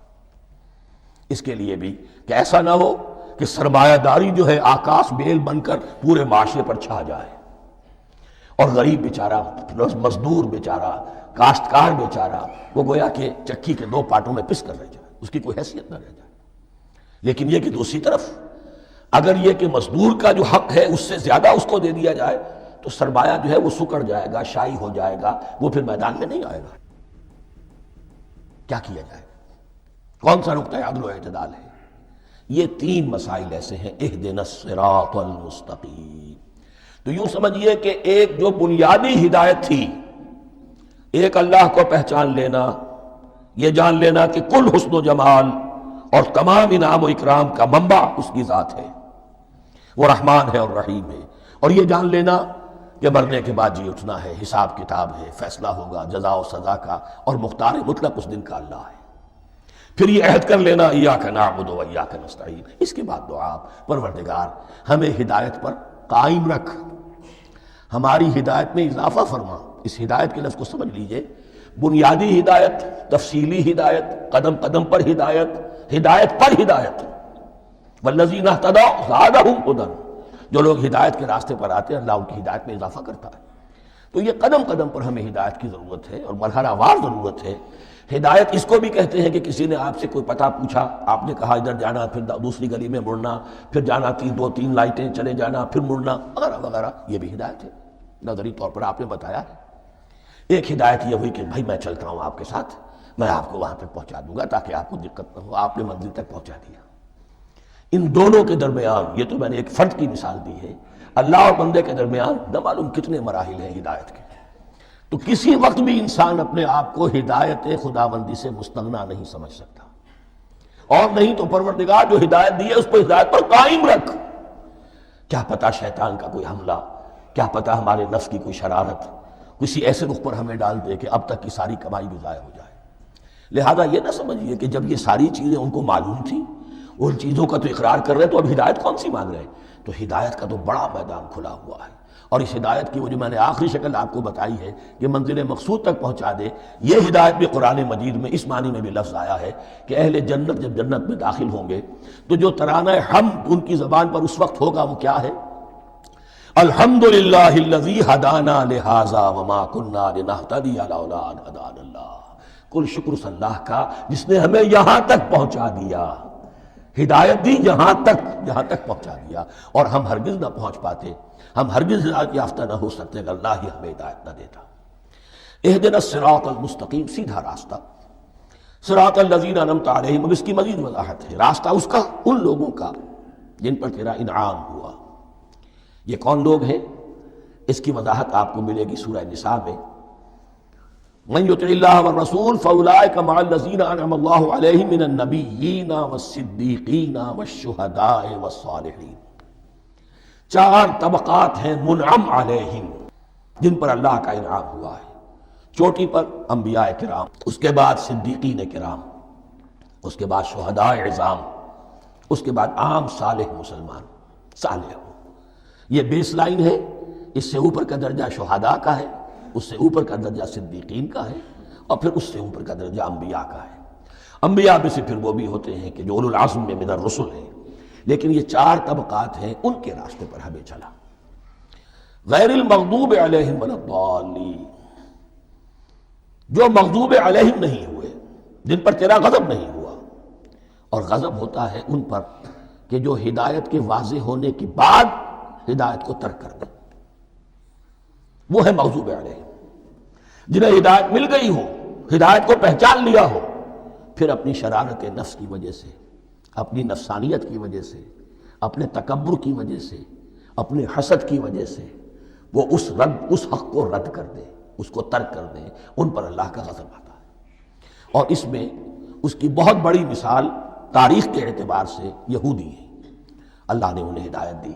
اس کے لیے بھی کہ ایسا نہ ہو کہ سرمایہ داری جو ہے آکاش بیل بن کر پورے معاشرے پر چھا جائے، اور غریب بیچارہ، مزدور بیچارہ، کاشتکار بیچارہ، وہ گویا کہ چکی کے دو پارٹوں میں پس کر رہ جائے، اس کی کوئی حیثیت نہ رہ جائے۔ لیکن یہ کہ دوسری طرف اگر یہ کہ مزدور کا جو حق ہے اس سے زیادہ اس کو دے دیا جائے تو سرمایہ جو ہے وہ سکڑ جائے گا، شائی ہو جائے گا، وہ پھر میدان میں نہیں آئے گا۔ کیا کیا جائے؟ کون سا نقطہ عدل و اعتدال ہے؟ یہ تین مسائل ایسے ہیں، اہدنا الصراط المستقیم۔ تو یوں سمجھیے کہ ایک جو بنیادی ہدایت تھی، ایک اللہ کو پہچان لینا، یہ جان لینا کہ کل حسن و جمال اور تمام انعام و اکرام کا منبع اس کی ذات ہے، وہ رحمان ہے اور رحیم ہے، اور یہ جان لینا کہ مرنے کے بعد جی اٹھنا ہے، حساب کتاب ہے، فیصلہ ہوگا جزا و سزا کا، اور مختار مطلق اس دن کا اللہ ہے۔ پھر یہ عہد کر لینا ایاک نعبد و ایاک نستعین۔ اس کے بعد دعا، پروردگار ہمیں ہدایت پر قائم رکھ، ہماری ہدایت میں اضافہ فرما۔ اس ہدایت کے لفظ کو سمجھ لیجئے، بنیادی ہدایت، تفصیلی ہدایت، قدم قدم پر ہدایت، ہدایت پر ہدایت۔ والذین اہتدوا زادہم ہدی، جو لوگ ہدایت کے راستے پر آتے ہیں اللہ ان کی ہدایت میں اضافہ کرتا ہے۔ تو یہ قدم قدم پر ہمیں ہدایت کی ضرورت ہے اور مرحلہ وار ضرورت ہے۔ ہدایت اس کو بھی کہتے ہیں کہ کسی نے آپ سے کوئی پتہ پوچھا، آپ نے کہا ادھر جانا، پھر دوسری گلی میں مڑنا، پھر جانا دو تین لائٹیں چلے جانا، پھر مڑنا، وغیرہ وغیرہ، یہ بھی ہدایت ہے، نظری طور پر آپ نے بتایا ہے۔ ایک ہدایت یہ ہوئی کہ بھائی میں چلتا ہوں آپ کے ساتھ، میں آپ کو وہاں پہ پہنچا دوں گا تاکہ آپ کو دقت نہ ہو، آپ نے منزل تک پہنچا دیا۔ ان دونوں کے درمیان، یہ تو میں نے ایک فرد کی مثال دی ہے، اللہ اور بندے کے درمیان نہ معلوم کتنے مراحل ہیں ہدایت کے۔ تو کسی وقت بھی انسان اپنے آپ کو ہدایت خداوندی سے مستغنا نہیں سمجھ سکتا، اور نہیں تو پروردگار جو ہدایت دی ہے اس کو ہدایت پر قائم رکھ۔ کیا پتہ شیطان کا کوئی حملہ، کیا پتہ ہمارے نفس کی کوئی شرارت کسی ایسے رخ پر ہمیں ڈال دے کہ اب تک کی ساری کمائی بھی ضائع ہو جائے۔ لہذا یہ نہ سمجھیے کہ جب یہ ساری چیزیں ان کو معلوم تھیں، ان چیزوں کا تو اقرار کر رہے تو اب ہدایت کون سی مانگ رہے ہیں؟ تو ہدایت کا تو بڑا میدان کھلا ہوا ہے، اور اس ہدایت کی وہ جو میں نے آخری شکل آپ کو بتائی ہے کہ منزل مقصود تک پہنچا دے، یہ ہدایت بھی قرآن مجید میں اس معنی میں بھی لفظ آیا ہے کہ اہل جنت جب جنت میں داخل ہوں گے تو جو ترانہ حمد ان کی زبان پر اس وقت ہوگا وہ کیا ہے؟ الحمدللہ الذی ہدانا لہذا وما کنا لنہتدی لولا ان ہدانا اللہ۔ کل شکر اس اللہ کا جس نے ہمیں یہاں تک پہنچا دیا، ہدایت دی یہاں تک پہنچا دیا، اور ہم ہرگز نہ پہنچ پاتے، ہم ہرگز ہدایت یافتہ نہ ہو سکتے اگر اللہ ہی ہمیں ہدایت نہ دیتا۔ اہدنا الصراط المستقیم، سیدھا راستہ، صراط الذین انعمت علیہم۔ اب اس کی مزید وضاحت ہے، راستہ اس کا ان لوگوں کا جن پر تیرا انعام ہوا۔ یہ کون لوگ ہیں؟ اس کی وضاحت آپ کو ملے گی سورہ نساء میں، من یطع اللہ والرسول فاولئک مع الذین انعم اللہ علیہم من النبیین والصدیقین والشہداء والصالحین۔ چار طبقات ہیں منعم علیہم، جن پر اللہ کا انعام ہوا ہے۔ چوٹی پر انبیاء کرام، اس کے بعد صدیقین کرام، اس کے بعد شہداء عظام، اس کے بعد عام صالح مسلمان، صالح ہو۔ یہ بیس لائن ہے، اس سے اوپر کا درجہ شہداء کا ہے، اس سے اوپر کا درجہ صدیقین کا ہے، اور پھر اس سے اوپر کا درجہ انبیاء کا ہے۔ انبیاء میں سے پھر وہ بھی ہوتے ہیں کہ جو اولو العزم میں من الرسل ہیں، لیکن یہ چار طبقات ہیں، ان کے راستے پر ہمیں چلا۔ غیر المغضوب علیہم ولا الضالین، جو مغضوب علیہم نہیں ہوئے، جن پر تیرا غضب نہیں ہوا، اور غضب ہوتا ہے ان پر کہ جو ہدایت کے واضح ہونے کے بعد ہدایت کو ترک کر دیں، وہ ہے مغضوب علیہم۔ جنہیں ہدایت مل گئی ہو، ہدایت کو پہچان لیا ہو، پھر اپنی شرارت نفس کی وجہ سے، اپنی نفسانیت کی وجہ سے، اپنے تکبر کی وجہ سے، اپنے حسد کی وجہ سے وہ اس حق کو رد کر دیں، اس کو ترک کر دیں، ان پر اللہ کا غضب آتا ہے۔ اور اس میں اس کی بہت بڑی مثال تاریخ کے اعتبار سے یہودی ہیں۔ اللہ نے انہیں ہدایت دی،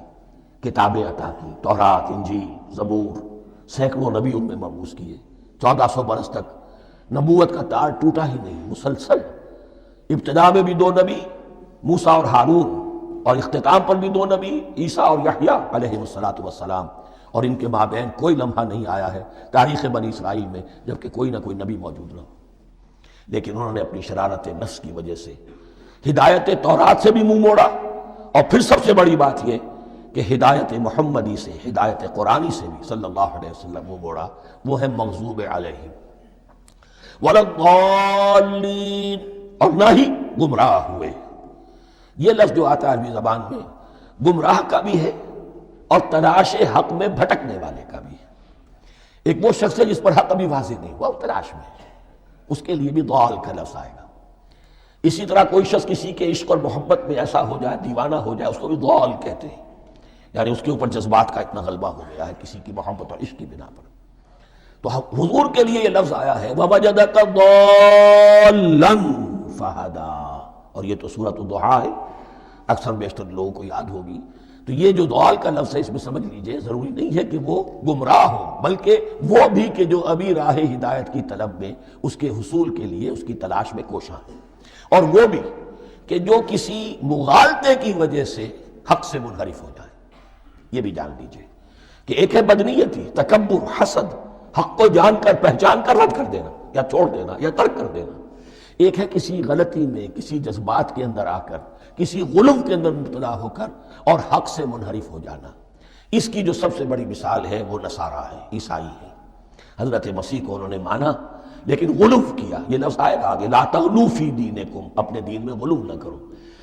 کتابیں عطا کی، تورات، انجیل، زبور، سینکڑوں نبی ان میں مبعوث کیے، 1400 برس تک نبوت کا تار ٹوٹا ہی نہیں، مسلسل۔ ابتدا میں بھی 2 نبی، موسیٰ اور ہارون، اور اختتام پر بھی 2 نبی، عیسیٰ اور یحییٰ علیہ السلام، اور ان کے مابین کوئی لمحہ نہیں آیا ہے تاریخ بنی اسرائیل میں جبکہ کوئی نہ کوئی نبی موجود نہ ہو۔ لیکن انہوں نے اپنی شرارت نفس کی وجہ سے ہدایت تورات سے بھی منہ موڑا، اور پھر سب سے بڑی بات یہ کہ ہدایت محمدی سے، ہدایت قرآنی سے بھی صلی اللہ علیہ وسلم منہ موڑا، وہ ہے مغضوب علیہم ولا الضالین، اور نہ ہی گمراہ ہوئے۔ یہ لفظ جو آتا ہے عربی زبان میں گمراہ کا بھی ہے اور تلاش حق میں بھٹکنے والے کا بھی ہے۔ ایک وہ شخص ہے جس پر حق ابھی واضح نہیں ہوا، وہ تلاش میں ہے، اس کے لیے بھی ضال کا لفظ آئے گا۔ اسی طرح کوئی شخص کسی کے عشق اور محبت میں ایسا ہو جائے، دیوانہ ہو جائے، اس کو بھی ضال کہتے ہیں، یعنی اس کے اوپر جذبات کا اتنا غلبہ ہو گیا ہے کسی کی محبت اور عشق کی بنا پر۔ تو حضور کے لیے یہ لفظ آیا ہے وَوَجَدَكَ ضَالًّا فَهَدَىٰ، اور یہ تو سورۃ الضحیٰ ہے، اکثر بیشتر لوگوں کو یاد ہوگی۔ تو یہ جو ضال کا لفظ ہے اس میں سمجھ لیجئے ضروری نہیں ہے کہ وہ گمراہ ہو، بلکہ وہ بھی کہ جو ابھی راہ ہدایت کی طلب میں، اس کے حصول کے لیے اس کی تلاش میں کوشاں ہے، اور وہ بھی کہ جو کسی مغالطے کی وجہ سے حق سے منحرف ہو جائے۔ یہ بھی جان لیجئے کہ ایک ہے بدنیتی، تکبر، حسد، حق کو جان کر پہچان کر رد کر دینا یا چھوڑ دینا یا ترک کر دینا، ایک ہے کسی غلطی میں، کسی جذبات کے اندر آ کر، کسی غلو کے اندر مبتلا ہو کر اور حق سے منحرف ہو جانا۔ اس کی جو سب سے بڑی مثال ہے وہ نصارہ ہے، عیسائی ہے۔ حضرت مسیح کو انہوں نے مانا لیکن غلو کیا، یہ لفظ آئے گا آگے، لا تغلو فی دینکم، اپنے دین میں غلو نہ کرو۔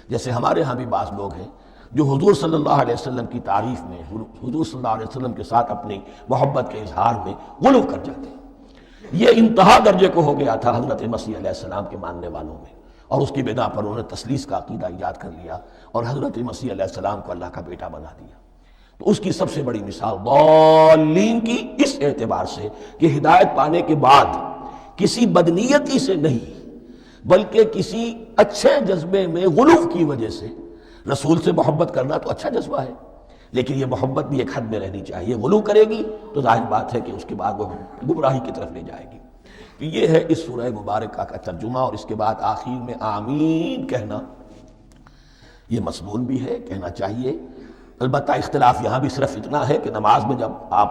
جیسے ہمارے ہاں بھی بعض لوگ ہیں جو حضور صلی اللہ علیہ وسلم کی تعریف میں، حضور صلی اللہ علیہ وسلم کے ساتھ اپنی محبت کے اظہار میں غلو کر جاتے ہیں۔ یہ انتہا درجے کو ہو گیا تھا حضرت مسیح علیہ السلام کے ماننے والوں میں، اور اس کی بنا پر انہوں نے تثلیث کا عقیدہ ایجاد کر لیا اور حضرت مسیح علیہ السلام کو اللہ کا بیٹا بنا دیا۔ تو اس کی سب سے بڑی مثال ضالین کی اس اعتبار سے کہ ہدایت پانے کے بعد کسی بدنیتی سے نہیں بلکہ کسی اچھے جذبے میں غلو کی وجہ سے، رسول سے محبت کرنا تو اچھا جذبہ ہے لیکن یہ محبت بھی ایک حد میں رہنی چاہیے، غلو کرے گی تو ظاہر بات ہے کہ اس کے بعد وہ گمراہی کی طرف لے جائے گی۔ تو یہ ہے اس سورہ مبارکہ کا ترجمہ، اور اس کے بعد آخر میں آمین کہنا یہ مضمون بھی ہے، کہنا چاہیے۔ البتہ اختلاف یہاں بھی صرف اتنا ہے کہ نماز میں جب آپ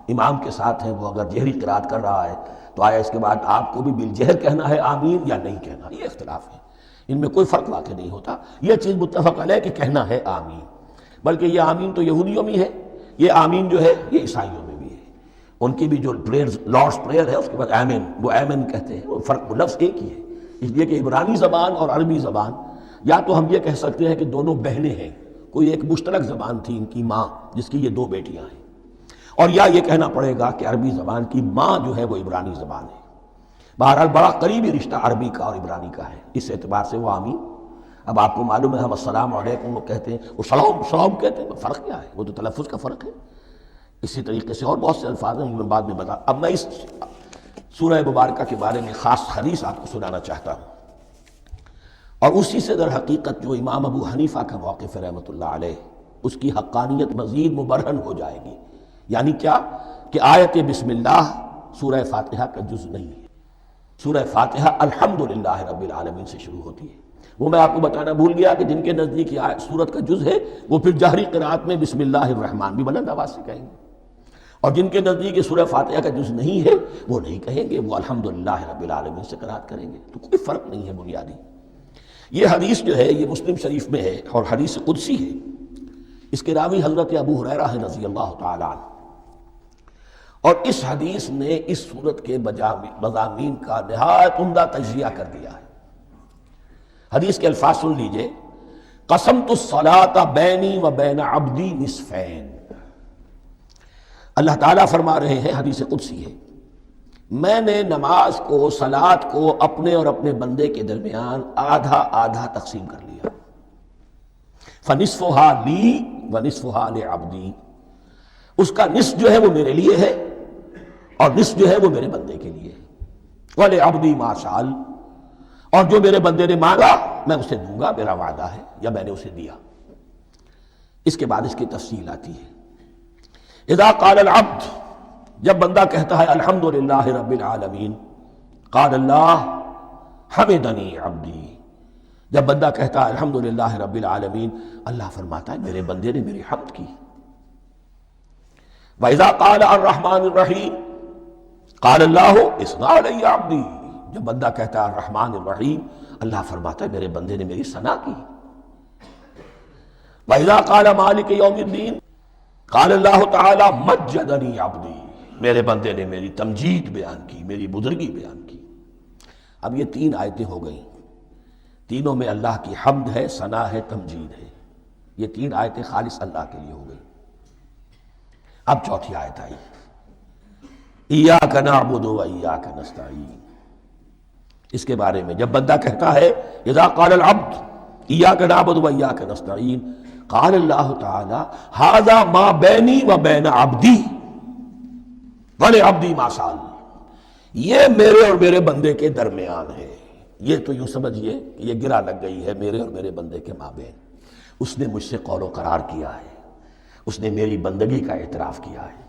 امام کے ساتھ ہیں، وہ اگر جہری قرات کر رہا ہے تو آیا اس کے بعد آپ کو بھی بالجہر کہنا ہے آمین یا نہیں کہنا، یہ اختلاف ہے، ان میں کوئی فرق واقع نہیں ہوتا۔ یہ چیز متفق علیہ کہ کہنا ہے آمین، بلکہ یہ آمین تو یہودیوں میں ہے، یہ آمین جو ہے یہ عیسائیوں میں بھی ہے، ان کی بھی جو لارڈس پریئر ہے اس کے بعد آمین، وہ آمین کہتے ہیں، وہ فرق لفظ ایک ہی ہے، اس لیے کہ عبرانی زبان اور عربی زبان، یا تو ہم یہ کہہ سکتے ہیں کہ دونوں بہنیں ہیں، کوئی ایک مشترک زبان تھی ان کی ماں جس کی یہ دو بیٹیاں ہیں، اور یا یہ کہنا پڑے گا کہ عربی زبان کی ماں جو ہے وہ عبرانی زبان ہے۔ بہرحال بڑا قریبی رشتہ عربی کا اور عبرانی کا ہے، اس اعتبار سے وہ آمین۔ اب آپ کو معلوم ہے ہم السلام علیکم وہ کہتے ہیں، وہ سلام کہتے ہیں، فرق کیا ہے؟ وہ تو تلفظ کا فرق ہے۔ اسی طریقے سے اور بہت سے الفاظ ہیں، میں بعد میں بتا۔ اب میں اس سورہ مبارکہ کے بارے میں خاص حدیث آپ کو سنانا چاہتا ہوں، اور اسی سے در حقیقت جو امام ابو حنیفہ کا موقف ہے رحمۃ اللہ علیہ، اس کی حقانیت مزید مبرہن ہو جائے گی۔ یعنی کیا کہ آیت بسم اللہ سورہ فاتحہ کا جز نہیں ہے، سورہ فاتحہ الحمدللہ رب العالمین سے شروع ہوتی ہے۔ وہ میں آپ کو بتانا بھول گیا کہ جن کے نزدیک یہ سورت کا جز ہے وہ پھر جہری قرات میں بسم اللہ الرحمن بھی بلند آواز سے کہیں گے، اور جن کے نزدیک یہ سورہ فاتحہ کا جز نہیں ہے وہ نہیں کہیں گے، وہ الحمدللہ رب العالمین سے قرات کریں گے۔ تو کوئی فرق نہیں ہے بنیادی۔ یہ حدیث جو ہے یہ مسلم شریف میں ہے اور حدیث قدسی ہے، اس کے راوی حضرت ابو ہریرہ ہے رضی اللہ تعالیٰ عنہ، اور اس حدیث نے اس سورت کے مضامین کا نہایت عمدہ تجزیہ کر دیا ہے۔ حدیث کے الفاظ سن لیجئے، قسمت الصلاۃ بینی و بین عبدی نصفین، اللہ تعالیٰ فرما رہے ہیں، حدیث قدسی ہے، میں نے نماز کو، صلاۃ کو اپنے اور اپنے بندے کے درمیان آدھا آدھا تقسیم کر لیا، فنصفها لی ونصفها لعبدی، اس کا نصف جو ہے وہ میرے لیے ہے اور نصف جو ہے وہ میرے بندے کے لیے ہے، وَلِعَبْدِي مَا سَأَلَ، اور جو میرے بندے نے مانگا میں اسے دوں گا، میرا وعدہ ہے یا میں نے اسے دیا۔ اس کے بعد اس کی تفصیل آتی ہے، اذا قال العبد، جب بندہ کہتا ہے الحمدللہ رب العالمین، قال اللہ حمدنی عبدی، جب بندہ کہتا ہے الحمدللہ رب العالمین، اللہ فرماتا ہے میرے بندے نے میری حمد کی۔ وَإِذَا قَالَ الرَّحْمَنِ الرَّحِيمِ قَالَ اللَّهُ اثْنَى عَلَيَّ عَبْدِي، جب بندہ کہتا ہے الرحمن الرحیم، اللہ فرماتا ہے میرے بندے نے میری ثنا کی۔ وَإِذَا قَالَ مَالِكِ يَوْمِ الدِّينِ قال اللہ تعالی مجدنی عبدی، میرے بندے نے میری تمجید بیان کی، میری بزرگی بیان کی۔ اب یہ 3 آیتیں ہو گئیں، تینوں میں اللہ کی حمد ہے، ثنا ہے، تمجید ہے۔ یہ 3 آیتیں خالص اللہ کے لیے ہو گئی۔ اب چوتھی آیت آئی، ایاک نعبد و ایاک نستعین۔ اس کے بارے میں جب بندہ کہتا ہے اذا قال العبد ایاک نعبد و ایاک نستعین، قال اللہ تعالی ھذا ما بینی و بین عبدی ولعبدی ما سأل، یہ میرے اور میرے بندے کے درمیان ہے۔ یہ تو یوں سمجھئے کہ یہ گرہ لگ گئی ہے میرے اور میرے بندے کے مابین۔ اس نے مجھ سے قول و قرار کیا ہے، اس نے میری بندگی کا اعتراف کیا ہے،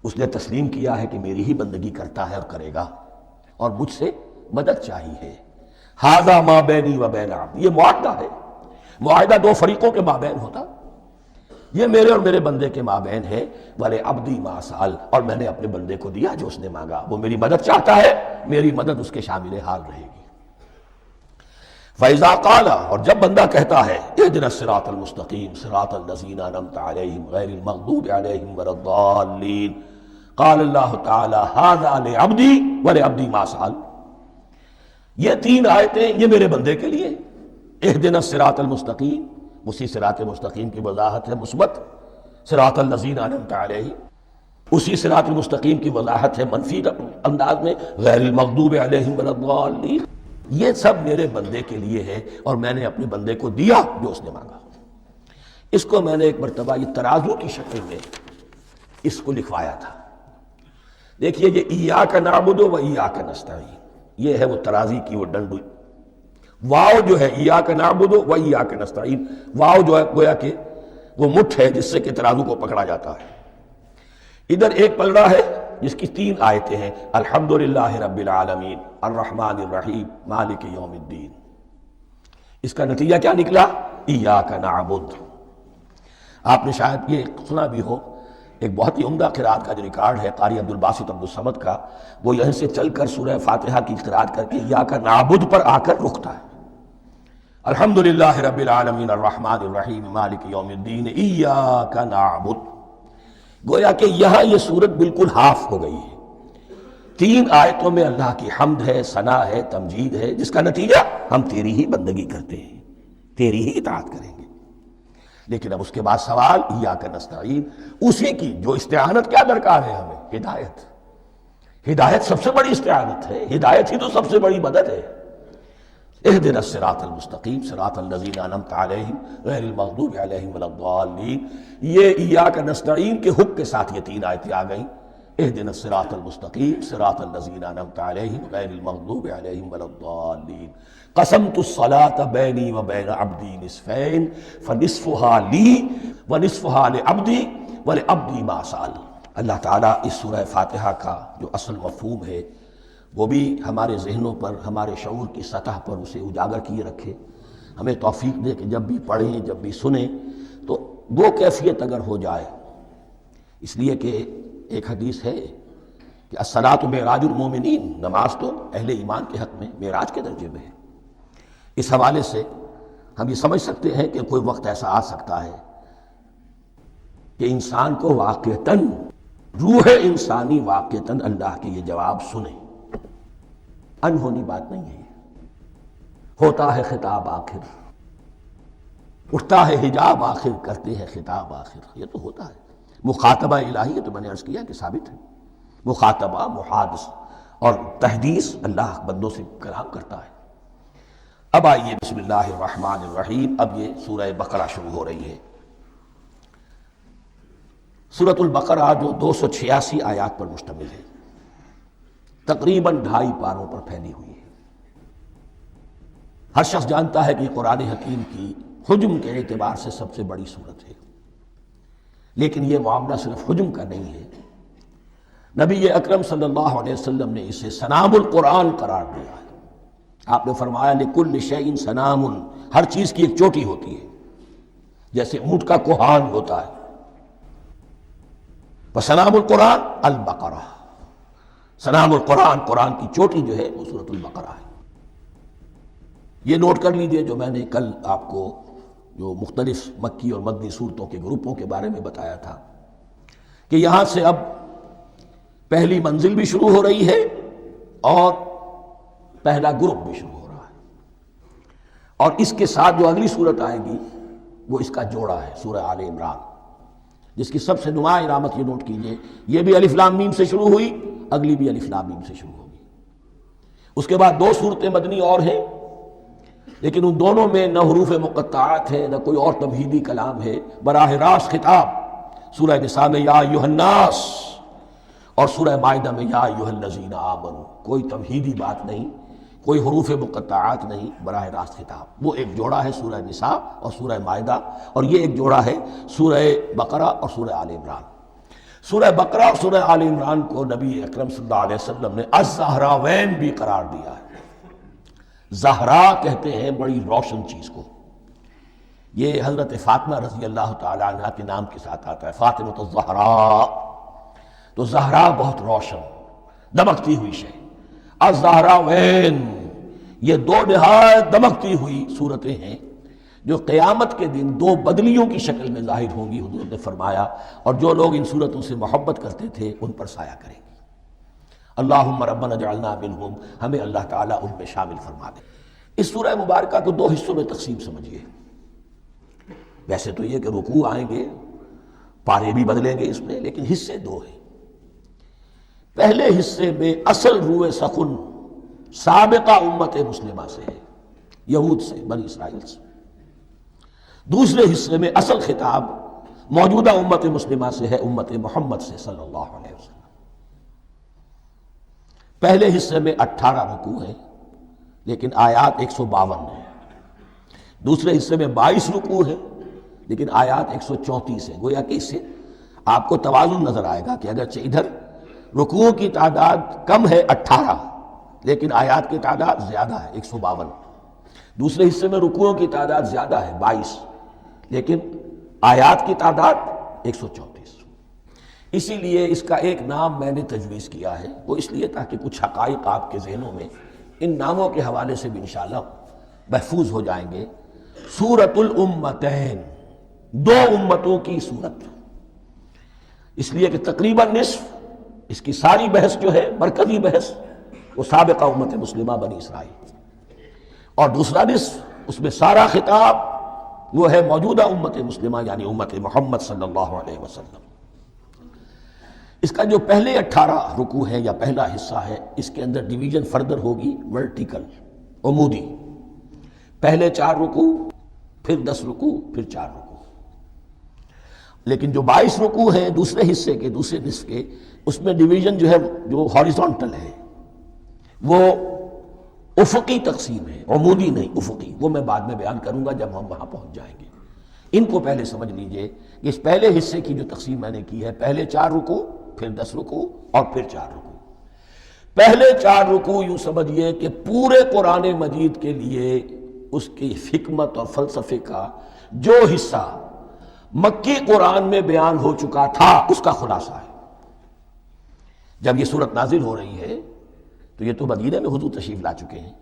اس نے تسلیم کیا ہے کہ میری ہی بندگی کرتا ہے اور کرے گا، اور مجھ سے مدد چاہیے۔ ھذا ما بینی و بین عبدی، یہ معاہدہ ہے۔ معاہدہ 2 فریقوں کے مابین ہوتا، یہ میرے اور میرے بندے کے مابین ہے۔ وَلِعَبْدِي مَا سَأَلَ، اور میں نے اپنے بندے کو دیا جو اس نے مانگا۔ وہ میری مدد چاہتا ہے، میری مدد اس کے شامل حال رہے گی۔ فَإِذَا قَالَ، اور جب بندہ کہتا ہے اهْدِنَا الصِّرَاطَ الْمُسْتَقِيمَ صِرَاطَ الَّذِينَ أَنْعَمْتَ عَلَيْهِمْ غَيْرِ الْمَغْضُوبِ عَلَيْهِمْ وَلَا الضَّالِّينَ، قَالَ اللَّهُ تَعَالَى هَذَا لِعَبْدِي وَلِعَبْدِي مَا سَأَلَ۔ یہ 3 آیتیں یہ میرے بندے کے لیے، اهْدِنَا الصِّرَاطَ الْمُسْتَقِيمَ، اسی صراط مستقیم کی وضاحت ہے مثبت، صراط الذین انعمت علیہم، اسی صراط المستقیم کی وضاحت ہے منفی انداز میں، غیر المغضوب علیہم ولا الضالین۔ یہ سب میرے بندے کے لیے ہے، اور میں نے اپنے بندے کو دیا جو اس نے مانگا۔ اس کو میں نے ایک مرتبہ یہ ترازو کی شکل میں اس کو لکھوایا تھا۔ دیکھیے یہ ایاک نعبد و ایاک نستعین، یہ ہے وہ ترازی کی وہ ڈنڈ، واو جو ہے ایاک نعبد و ایاک نستعین، واو جو ہے گویا کہ وہ مٹھ ہے جس سے کہ ترازو کو پکڑا جاتا ہے۔ ادھر ایک پلڑا ہے جس کی 3 آیتیں ہیں، الحمدللہ رب العالمین الرحمن الرحیم مالک یوم الدین۔ اس کا نتیجہ کیا نکلا؟ ایاک نعبد۔ آپ نے شاید یہ سنا بھی ہو، ایک بہت ہی عمدہ قرات کا جو ریکارڈ ہے قاری عبدالباسط عبدالصمد کا، وہ یہیں سے چل کر سورہ فاتحہ کی قرات کر کے ایاک نعبد پر آ کر رکتا ہے۔ الحمدللہ رب العالمین الرحمن الرحیم مالک یوم الدین ایاک نعبد۔ گویا کہ یہاں یہ صورت بالکل ہاف ہو گئی ہے۔ 3 آیتوں میں اللہ کی حمد ہے، ثنا ہے، تمجید ہے، جس کا نتیجہ ہم تیری ہی بندگی کرتے ہیں، تیری ہی اطاعت کریں گے۔ لیکن اب اس کے بعد سوال ایاک نستعین، اسی کی جو استعانت کیا درکار ہے ہمیں؟ ہدایت۔ ہدایت سب سے بڑی استعانت ہے، ہدایت ہی تو سب سے بڑی مدد ہے۔ اهدنا الصراط المستقیم صراط الذین انعمت علیہم غیر المغضوب علیہم ولا الضالین۔ یہ ایاک نستعین کے حکم کے ساتھ یہ 3 آیتیں آ گئیں، اهدنا الصراط المستقیم صراط الذین انعمت علیہم غیر المغضوب علیہم ولا الضالین۔ قسمت الصلاة بینی و بین عبدی نصفین فنصفها لی ونصفها لعبدی ولعبدی ما سأل۔ اللہ تعالیٰ اس سورہ فاتحہ کا جو اصل مفہوم ہے وہ بھی ہمارے ذہنوں پر، ہمارے شعور کی سطح پر اسے اجاگر کیے رکھے، ہمیں توفیق دے کہ جب بھی پڑھیں، جب بھی سنیں تو وہ کیفیت اگر ہو جائے۔ اس لیے کہ ایک حدیث ہے کہ الصلاۃ معراج المومنین، نماز تو اہل ایمان کے حق میں معراج کے درجے میں ہے۔ اس حوالے سے ہم یہ سمجھ سکتے ہیں کہ کوئی وقت ایسا آ سکتا ہے کہ انسان کو واقعتاً، روح انسانی واقعتاً اللہ کے یہ جواب سنے۔ انہونی بات نہیں ہے، ہوتا ہے خطاب آخر، اٹھتا ہے حجاب آخر، کرتے ہیں خطاب آخر، یہ تو ہوتا ہے۔ مخاطبہ الہی، یہ تو میں نے عرض کیا کہ ثابت ہے، مخاطبہ، محادث اور تحدیث اللہ بندوں سے کلام کرتا ہے۔ اب آئیے بسم اللہ الرحمن الرحیم، اب یہ سورہ بقرہ شروع ہو رہی ہے۔ سورۃ البقرہ جو 286 آیات پر مشتمل ہے، تقریباً 2.5 پاروں پر پھیلی ہوئی ہے۔ ہر شخص جانتا ہے کہ قرآن حکیم کی حجم کے اعتبار سے سب سے بڑی سورت ہے، لیکن یہ معاملہ صرف حجم کا نہیں ہے۔ نبی اکرم صلی اللہ علیہ وسلم نے اسے سنام القرآن قرار دیا ہے۔ آپ نے فرمایا لکل شیء سنام، ہر چیز کی ایک چوٹی ہوتی ہے، جیسے اونٹ کا کوہان ہوتا ہے۔ وسنام القرآن البقرہ، سنام القرآن، قرآن کی چوٹی جو ہے وہ سورۃ البقرہ ہے۔ یہ نوٹ کر لیجئے جو میں نے کل آپ کو جو مختلف مکی اور مدنی صورتوں کے گروپوں کے بارے میں بتایا تھا کہ یہاں سے اب پہلی منزل بھی شروع ہو رہی ہے اور پہلا گروپ بھی شروع ہو رہا ہے، اور اس کے ساتھ جو اگلی صورت آئے گی وہ اس کا جوڑا ہے، سورہ آل عمران، جس کی سب سے نمایاں علامت یہ نوٹ کیجئے، یہ بھی الف لام میم سے شروع ہوئی، اگلی بھی الف لام میم سے شروع ہوگی۔ اس کے بعد دو صورتیں مدنی اور ہیں، لیکن ان دونوں میں نہ حروف مقطعات ہیں نہ کوئی اور تمہیدی کلام ہے، براہ راست خطاب سورہ نساء میں یا ایھا الناس اور سورہ مائدہ میں یا ایھا الذین آمنوا، کوئی تمہیدی بات نہیں، کوئی حروف مقطعات نہیں، براہ راست خطاب۔ وہ ایک جوڑا ہے سورہ نساء اور سورہ مائدہ، اور یہ ایک جوڑا ہے سورہ بقرہ اور سورہ آل عمران۔ سورہ بقرہ اور سورہ آل عمران کو نبی اکرم صلی اللہ علیہ وسلم نے الزہراوین بھی قرار دیا ہے۔ زہرا کہتے ہیں بڑی روشن چیز کو، یہ حضرت فاطمہ رضی اللہ تعالی عنہ کے نام کے ساتھ آتا ہے، فاطمۃ الزہراء، تو زہرا بہت روشن دمکتی ہوئی شے۔ الزہراوین، یہ دو نہایت دمکتی ہوئی صورتیں ہیں جو قیامت کے دن دو بدلیوں کی شکل میں ظاہر ہوں گی، حضور نے فرمایا، اور جو لوگ ان صورتوں سے محبت کرتے تھے ان پر سایہ کریں گی۔ اللہم ربنا اجعلنا منہم، ہمیں اللہ تعالیٰ ان میں شامل فرما دے۔ اس سورہ مبارکہ کو دو حصوں میں تقسیم سمجھیے۔ ویسے تو یہ کہ رکوع آئیں گے، پارے بھی بدلیں گے اس میں، لیکن حصے دو ہیں۔ پہلے حصے میں اصل روح سخن سابقہ امت مسلمہ سے ہے، یہود سے، بنی اسرائیل سے۔ دوسرے حصے میں اصل خطاب موجودہ امت مسلمہ سے ہے، امت محمد سے صلی اللہ علیہ وسلم۔ پہلے حصے میں 18 رکوع ہیں لیکن آیات 152 ہیں، دوسرے حصے میں 22 رکوع ہیں لیکن آیات 134 ہیں۔ گویا کہ اس سے آپ کو توازن نظر آئے گا کہ اگرچہ ادھر رکوع کی تعداد کم ہے 18 لیکن آیات کی تعداد زیادہ ہے 152، دوسرے حصے میں رکوعوں کی تعداد زیادہ ہے 22 لیکن آیات کی تعداد 134۔ اسی لیے اس کا ایک نام میں نے تجویز کیا ہے، وہ اس لیے تاکہ کچھ حقائق آپ کے ذہنوں میں ان ناموں کے حوالے سے بھی انشاءاللہ محفوظ ہو جائیں گے۔ سورۃ الامتین، دو امتوں کی صورت، اس لیے کہ تقریباً نصف اس کی ساری بحث جو ہے، مرکزی بحث، وہ سابقہ امت مسلمہ بنی اسرائیل، اور دوسرا نصف اس میں سارا خطاب وہ ہے موجودہ امت مسلمہ یعنی امت محمد صلی اللہ علیہ وسلم۔ اس کا جو پہلے 18 رکوع ہے یا پہلا حصہ ہے، اس کے اندر ڈویژن فردر ہوگی ورٹیکل، عمودی، پہلے 4 رکوع، پھر 10 رکوع، پھر 4 رکوع۔ لیکن جو 22 رکوع ہیں دوسرے حصے کے، دوسرے نصف کے، اس میں ڈویژن جو ہے جو ہاریزونٹل ہے، وہ افقی تقسیم ہے، عمودی نہیں، افقی۔ وہ میں بعد میں بیان کروں گا جب ہم وہاں پہنچ جائیں گے۔ ان کو پہلے سمجھ لیجئے کہ اس پہلے حصے کی جو تقسیم میں نے کی ہے، پہلے 4 رکوع، پھر 10 رکوع اور پھر 4 رکوع۔ پہلے 4 رکوع یوں سمجھیے کہ پورے قرآن مجید کے لیے اس کی حکمت اور فلسفے کا جو حصہ مکی قرآن میں بیان ہو چکا تھا اس کا خلاصہ ہے۔ جب یہ صورت نازل ہو رہی ہے تو یہ تو مدینہ میں حضور تشریف لا چکے ہیں،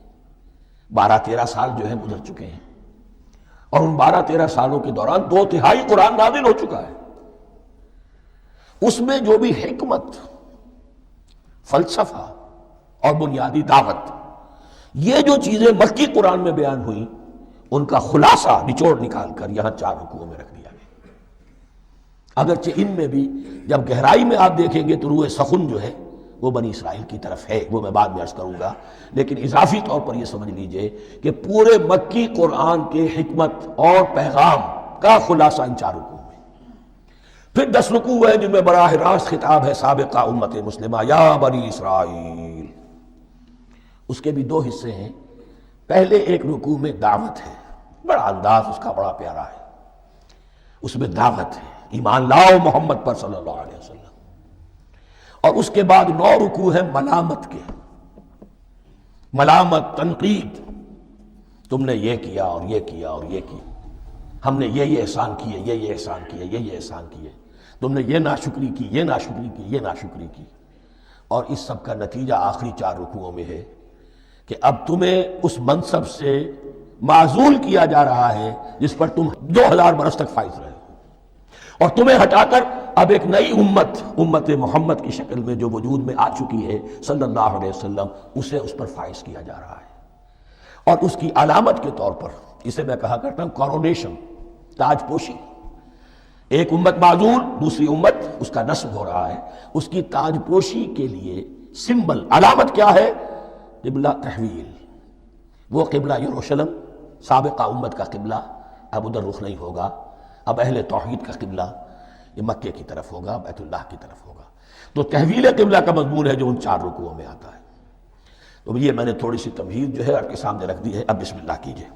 12-13 سال جو ہے گزر چکے ہیں، اور ان 12-13 سالوں کے دوران 2/3 قرآن نازل ہو چکا ہے۔ اس میں جو بھی حکمت، فلسفہ اور بنیادی دعوت، یہ جو چیزیں مکی قرآن میں بیان ہوئیں، ان کا خلاصہ نچوڑ نکال کر یہاں 4 رکوعوں میں رکھ دیا گیا۔ اگرچہ ان میں بھی جب گہرائی میں آپ دیکھیں گے تو روح سخن جو ہے وہ بنی اسرائیل کی طرف ہے، وہ میں بعد میں عرض کروں گا، لیکن اضافی طور پر یہ سمجھ لیجئے کہ پورے مکی قرآن کے حکمت اور پیغام کا خلاصہ ان 4 رکوعوں میں۔ پھر 10 رکوع ہے جن میں براہ راست خطاب ہے سابقہ امت مسلمہ، یا بنی اسرائیل۔ اس کے بھی 2 حصے ہیں۔ پہلے ایک رکوع میں دعوت ہے، بڑا انداز اس کا بڑا پیارا ہے، اس میں دعوت ہے، ایمان لاؤ محمد پر صلی اللہ علیہ وسلم۔ اور اس کے بعد 9 رکوع ہیں ملامت کے، ملامت، تنقید، تم نے یہ کیا اور یہ کیا اور یہ کیا، ہم نے یہ احسان کیے، یہ احسان کیے، یہ احسان کیے، تم نے یہ ناشکری کی، یہ ناشکری کی، یہ ناشکری کی۔ اور اس سب کا نتیجہ آخری 4 رکوعوں میں ہے کہ اب تمہیں اس منصب سے معزول کیا جا رہا ہے جس پر تم 2000 برس تک فائز رہے ہو، اور تمہیں ہٹا کر اب ایک نئی امت محمد کی شکل میں جو وجود میں آ چکی ہے صلی اللہ علیہ وسلم، اسے اس پر فائز کیا جا رہا ہے۔ اور اس کی علامت کے طور پر اسے میں کہا کرتا ہوں کورونیشن، تاج پوشی۔ ایک امت معزول، دوسری امت اس کا نصب ہو رہا ہے، اس کی تاج پوشی کے لیے سمبل، علامت کیا ہے؟ قبلہ تحویل۔ وہ قبلہ یروشلم سابقہ امت کا قبلہ اب ادھر رخ نہیں ہوگا، اب اہل توحید کا قبلہ یہ مکے کی طرف ہوگا، بیت اللہ کی طرف ہوگا۔ تو تحویل قبلہ کا مضمون ہے جو ان 4 رکوعوں میں آتا ہے۔ تو یہ میں نے تھوڑی سی تمہید جو ہے آپ کے سامنے رکھ دی ہے۔ اب بسم اللہ کیجئے۔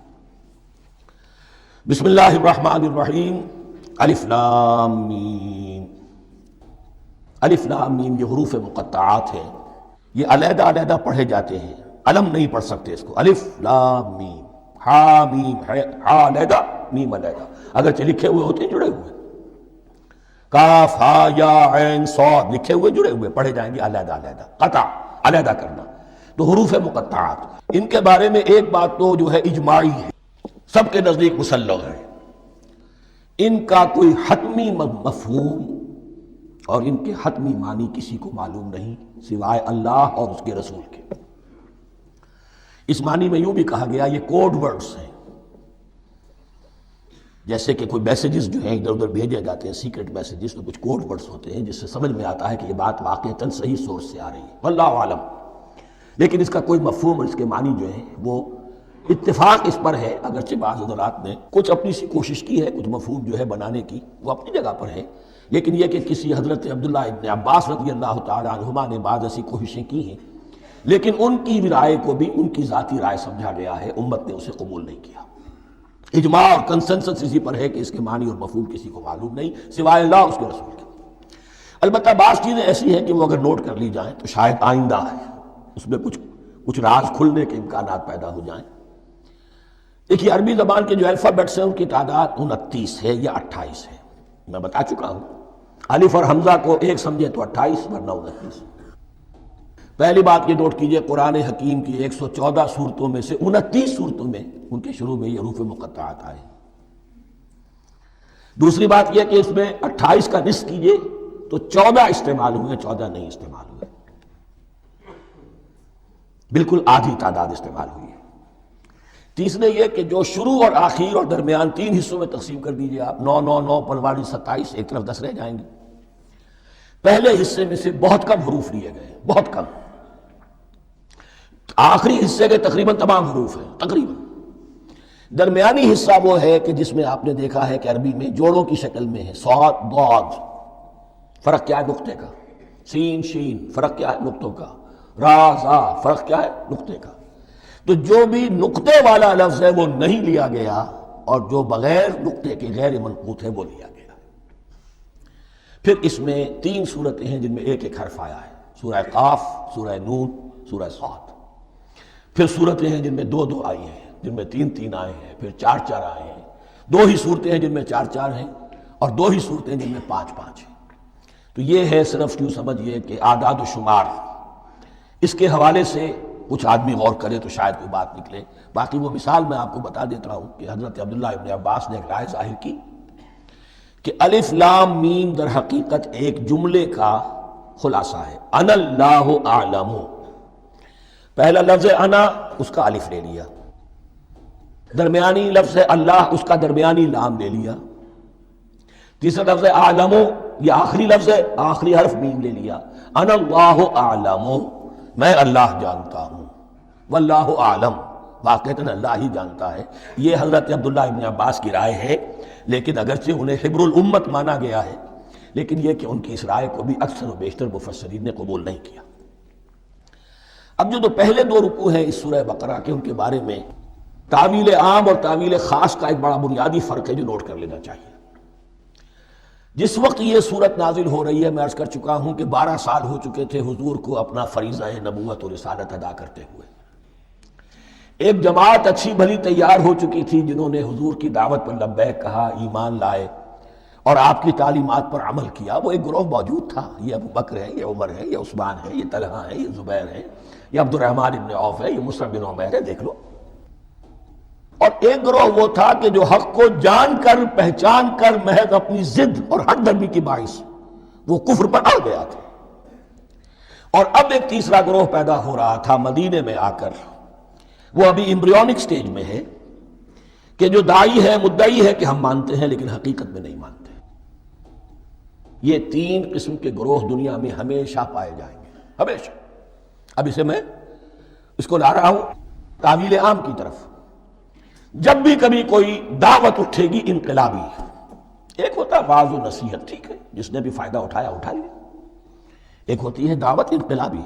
بسم اللہ الرحمن الرحیم۔ الف لام میم۔ الف لام میم یہ حروف مقطعات ہیں، یہ علیحدہ علیحدہ پڑھے جاتے ہیں، علم نہیں پڑھ سکتے اس کو۔ الف لام میم، ہا میم، ہا علیحدہ میم علیحدہ، اگرچہ لکھے ہوئے ہوتے ہیں جڑے ہوئے، کاف ہا یا عین صاد لکھے ہوئے جڑے ہوئے، پڑھے جائیں گے علیحدہ علیحدہ، قطع علیحدہ کرنا۔ تو حروف مقطعات، ان کے بارے میں ایک بات تو جو ہے اجماعی ہے، سب کے نزدیک مسلم ہے، ان کا کوئی حتمی مفہوم اور ان کے حتمی معنی کسی کو معلوم نہیں سوائے اللہ اور اس کے رسول کے۔ اس معنی میں یوں بھی کہا گیا یہ کوڈ ورڈز ہیں، جیسے کہ کوئی میسیجز جو ہیں ادھر ادھر بھیجے جاتے ہیں، سیکرٹ میسیجز، تو کچھ کوڈ ورڈز ہوتے ہیں جس سے سمجھ میں آتا ہے کہ یہ بات واقعتاً صحیح سورس سے آ رہی ہے، واللہ عالم۔ لیکن اس کا کوئی مفہوم اور اس کے معنی جو ہیں وہ اتفاق اس پر ہے، اگرچہ بعض حضرات نے کچھ اپنی سی کوشش کی ہے، کچھ مفہوم جو ہے بنانے کی، وہ اپنی جگہ پر ہے، لیکن یہ کہ کسی حضرت عبداللہ ابن عباس رضی اللہ تعالیٰ عنہما نے بعض ایسی کوششیں کی ہیں، لیکن ان کی رائے کو بھی ان کی ذاتی رائے سمجھا گیا ہے، امت نے اسے قبول نہیں کیا۔ اجماع اور کنسنسس اسی پر ہے کہ اس کے معنی اور مفہوم کسی کو معلوم نہیں سوائے اللہ اور اس کے رسول کے۔ البتہ بعض چیزیں ایسی ہیں کہ وہ اگر نوٹ کر لی جائیں تو شاید آئندہ اس میں کچھ راز کھلنے کے امکانات پیدا ہو جائیں۔ دیکھیے عربی زبان کے جو الفابیٹس ہیں ان کی تعداد 29 ہے یا 28 ہے، میں بتا چکا ہوں۔ الف اور حمزہ کو ایک سمجھے تو 28 ورنہ 29۔ پہلی بات یہ نوٹ کیجئے، قرآن حکیم کی 114 صورتوں میں سے 29 صورتوں میں ان کے شروع میں یہ حروف مقطعات آئے۔ دوسری بات یہ کہ اس میں 28 کا نصف کیجئے تو 14 استعمال ہوئے، 14 نہیں استعمال ہوئے، بالکل آدھی تعداد استعمال ہوئی ہے۔ تیسرے یہ کہ جو شروع اور آخر اور درمیان 3 حصوں میں تقسیم کر دیجئے آپ، 9 9 9 پلواڑی 27، ایک طرف 10 رہ جائیں گے۔ پہلے حصے میں سے بہت کم حروف لیے گئے، بہت کم۔ آخری حصے کے تقریباً تمام حروف ہیں، تقریباً۔ درمیانی حصہ وہ ہے کہ جس میں آپ نے دیکھا ہے کہ عربی میں جوڑوں کی شکل میں ہے، صاد ضاد، فرق کیا ہے نقطے کا، سین شین فرق کیا ہے نقطوں کا، را زا فرق کیا ہے نقطے کا۔ تو جو بھی نقطے والا لفظ ہے وہ نہیں لیا گیا، اور جو بغیر نقطے کے غیر منقوط ہے وہ لیا گیا۔ پھر اس میں 3 صورتیں ہیں جن میں ایک ایک حرف آیا ہے، سورہ قاف، سورہ نون، سورہ صاد۔ پھر صورتیں ہیں جن میں 2 2 آئی ہیں، جن میں 3 3 آئے ہیں، پھر 4 4 آئے ہیں، 2 ہی صورتیں ہیں جن میں 4 4 ہیں، اور 2 ہی صورتیں جن میں 5 5 ہیں۔ تو یہ ہے صرف یوں سمجھیے کہ اعداد و شمار۔ اس کے حوالے سے کچھ آدمی غور کرے تو شاید کوئی بات نکلے۔ باقی وہ مثال میں آپ کو بتا دیتا ہوں کہ حضرت عبداللہ ابن عباس نے ایک رائے ظاہر کی کہ الف لام میم در حقیقت ایک جملے کا خلاصہ ہے، انا اللہ اعلم۔ پہلا لفظ انا، اس کا الف لے لیا، درمیانی لفظ اللہ، اس کا درمیانی لام لے لیا، تیسرا لفظ اعلم، یہ آخری لفظ ہے، آخری حرف میم لے لیا، انا اللہ اعلم، میں اللہ جانتا ہوں، واللہ اعلم، واقعتاً اللہ ہی جانتا ہے۔ یہ حضرت عبداللہ ابن عباس کی رائے ہے، لیکن اگرچہ انہیں حبر الامت مانا گیا ہے، لیکن یہ کہ ان کی اس رائے کو بھی اکثر و بیشتر مفسرین نے قبول نہیں کیا۔ اب جو پہلے 2 رکوع ہیں اس سورہ بقرہ کے، ان کے بارے میں تعویل عام اور تعویل خاص کا ایک بڑا بنیادی فرق ہے جو نوٹ کر لینا چاہیے۔ جس وقت یہ صورت نازل ہو رہی ہے، میں عرض کر چکا ہوں کہ 12 سال ہو چکے تھے حضور کو اپنا فریضہ نبوت و رسالت ادا کرتے ہوئے۔ ایک جماعت اچھی بھلی تیار ہو چکی تھی جنہوں نے حضور کی دعوت پر لبیک کہا، ایمان لائے، اور آپ کی تعلیمات پر عمل کیا، وہ ایک گروہ موجود تھا. یہ ابو بکر ہے، یہ عمر ہے، یہ عثمان ہے، یہ طلحہ ہے، یہ زبیر ہے، یہ عبد الرحمن ابن عوف ہے، یہ مصعب بن عمیر ہے، دیکھ لو. اور ایک گروہ وہ تھا کہ جو حق کو جان کر پہچان کر محض اپنی ضد اور حق درمی کی باعث وہ کفر پر آ گیا تھا. اور اب ایک تیسرا گروہ پیدا ہو رہا تھا مدینے میں آ کر، وہ ابھی ایمبریونک سٹیج میں ہے، کہ جو داعی ہے، مدعی ہے کہ ہم مانتے ہیں لیکن حقیقت میں نہیں مانتے. یہ تین قسم کے گروہ دنیا میں ہمیشہ پائے جائیں گے، ہمیشہ. اب اسے میں اس کو لا رہا ہوں تعویل عام کی طرف. جب بھی کبھی کوئی دعوت اٹھے گی انقلابی، ایک ہوتا ہے وعظ و نصیحت، ٹھیک ہے، جس نے بھی فائدہ اٹھایا اٹھا لیا. ایک ہوتی ہے دعوت انقلابی.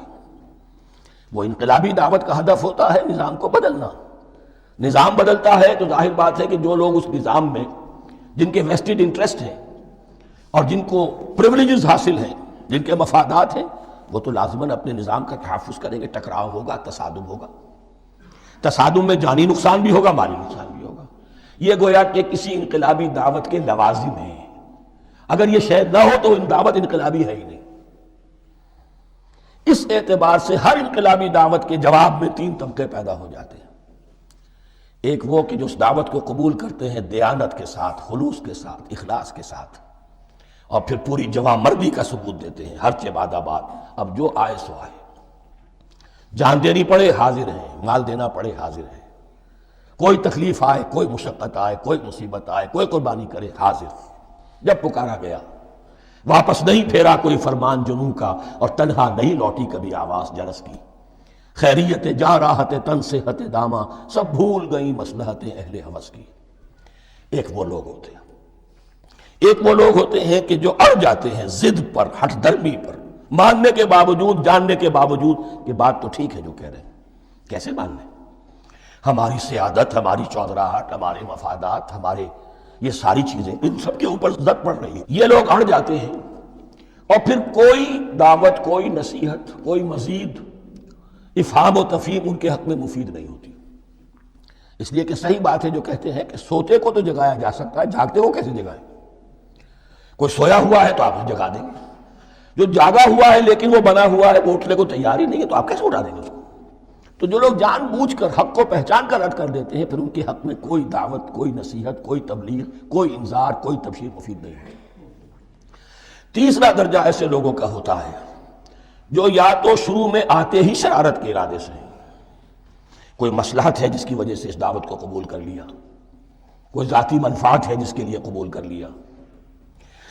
وہ انقلابی دعوت کا ہدف ہوتا ہے نظام کو بدلنا. نظام بدلتا ہے تو ظاہر بات ہے کہ جو لوگ اس نظام میں جن کے ویسٹڈ انٹرسٹ ہیں اور جن کو پریولیجز حاصل ہیں، جن کے مفادات ہیں، وہ تو لازماً اپنے نظام کا تحفظ کریں گے. ٹکراؤ ہوگا، تصادم ہوگا، تصادم میں جانی نقصان بھی ہوگا، مالی نقصان بھی ہوگا. یہ گویا کہ کسی انقلابی دعوت کے لوازم ہیں. اگر یہ شاید نہ ہو تو دعوت انقلابی ہے ہی نہیں. اس اعتبار سے ہر انقلابی دعوت کے جواب میں تین طبقے پیدا ہو جاتے ہیں. ایک وہ کہ جو اس دعوت کو قبول کرتے ہیں دیانت کے ساتھ، خلوص کے ساتھ، اخلاص کے ساتھ، اور پھر پوری جواں مردی کا ثبوت دیتے ہیں. ہر چہ بعد آباد، اب جو آئے سو آئے، جان دینی پڑے حاضر ہیں، مال دینا پڑے حاضر ہیں، کوئی تکلیف آئے، کوئی مشقت آئے، کوئی مصیبت آئے، کوئی قربانی کرے حاضر. جب پکارا گیا واپس نہیں پھیرا کوئی فرمان جنوں کا، اور تنہا نہیں لوٹی کبھی آواز جرس کی. خیریت جا راحت تن صحت داما، سب بھول گئیں مصلحتیں اہل ہوس کی. ایک وہ لوگ ہوتے ہیں. ایک وہ لوگ ہوتے ہیں کہ جو اڑ جاتے ہیں ضد پر، ہٹ درمی پر، ماننے کے باوجود، جاننے کے باوجود کہ بات تو ٹھیک ہے جو کہہ رہے ہیں. کیسے مان لیں؟ ہماری سیادت، ہماری چودراہٹ، ہمارے مفادات، ہمارے یہ ساری چیزیں ان سب کے اوپر زد پڑ رہی ہے. یہ لوگ اڑ جاتے ہیں اور پھر کوئی دعوت، کوئی نصیحت، کوئی مزید افہام و تفہیم ان کے حق میں مفید نہیں ہوتی. اس لیے کہ صحیح بات ہے جو کہتے ہیں کہ سوتے کو تو جگایا جا سکتا ہے، جاگتے کو کیسے جگائیں؟ کوئی سویا ہوا ہے تو آپ اسے جگا دیں گے. جو جاگا ہوا ہے لیکن وہ بنا ہوا ہے، وہ اٹھنے کو تیار ہی نہیں ہے، تو آپ کیسے اٹھا دیں گے اس کو؟ تو جو لوگ جان بوجھ کر حق کو پہچان کر رد کر دیتے ہیں، پھر ان کے حق میں کوئی دعوت، کوئی نصیحت، کوئی تبلیغ، کوئی انذار، کوئی تبشیر مفید نہیں ہے. تیسرا درجہ ایسے لوگوں کا ہوتا ہے جو یا تو شروع میں آتے ہی شرارت کے ارادے سے، کوئی مصلحت ہے جس کی وجہ سے اس دعوت کو قبول کر لیا، کوئی ذاتی منفعت ہے جس کے لیے قبول کر لیا،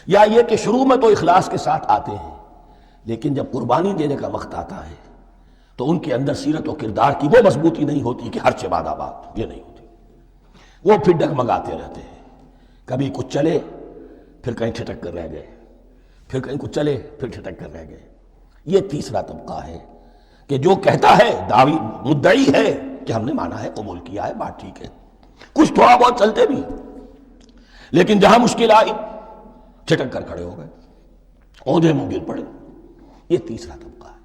یا یہ کہ شروع میں تو اخلاص کے ساتھ آتے ہیں لیکن جب قربانی دینے کا وقت آتا ہے تو ان کے اندر سیرت و کردار کی وہ مضبوطی نہیں ہوتی کہ ہر چہ بعد آباد، یہ نہیں ہوتی. وہ پھر ڈگمگاتے رہتے ہیں. کبھی کچھ چلے پھر کہیں ٹھٹک کر رہ گئے، پھر کہیں کچھ چلے پھر ٹھٹک کر رہ گئے. یہ تیسرا طبقہ ہے کہ جو کہتا ہے، دعوی مدعی ہے کہ ہم نے مانا ہے، قبول کیا ہے، بات ٹھیک ہے، کچھ تھوڑا بہت چلتے بھی، لیکن جہاں مشکل آئی چھٹک کر کھڑے ہو گئے، اونجے منہ گر پڑے. یہ تیسرا طبقہ ہے.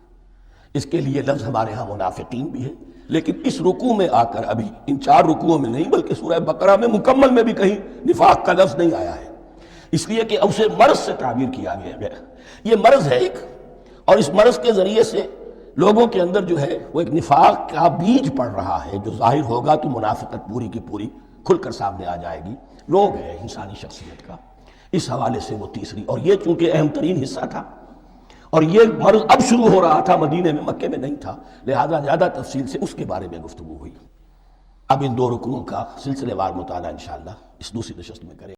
اس کے لیے لفظ ہمارے ہاں منافقین بھی ہے، لیکن اس رکوع میں آ کر، ابھی ان 4 رکوعوں میں نہیں بلکہ سورہ بقرہ میں مکمل میں بھی کہیں نفاق کا لفظ نہیں آیا ہے، اس لیے کہ اسے مرض سے تعبیر کیا گیا. یہ مرض ہے ایک، اور اس مرض کے ذریعے سے لوگوں کے اندر جو ہے وہ ایک نفاق کا بیج پڑ رہا ہے، جو ظاہر ہوگا تو منافقت پوری کی پوری کھل کر سامنے آ جائے گی. روگ ہے انسانی شخصیت کا. اس حوالے سے وہ تیسری، اور یہ چونکہ اہم ترین حصہ تھا اور یہ مرض اب شروع ہو رہا تھا، مدینے میں، مکے میں نہیں تھا، لہذا زیادہ تفصیل سے اس کے بارے میں گفتگو ہوئی. اب ان 2 رکنوں کا سلسلے وار مطالعہ انشاءاللہ اس دوسری نشست میں کریں.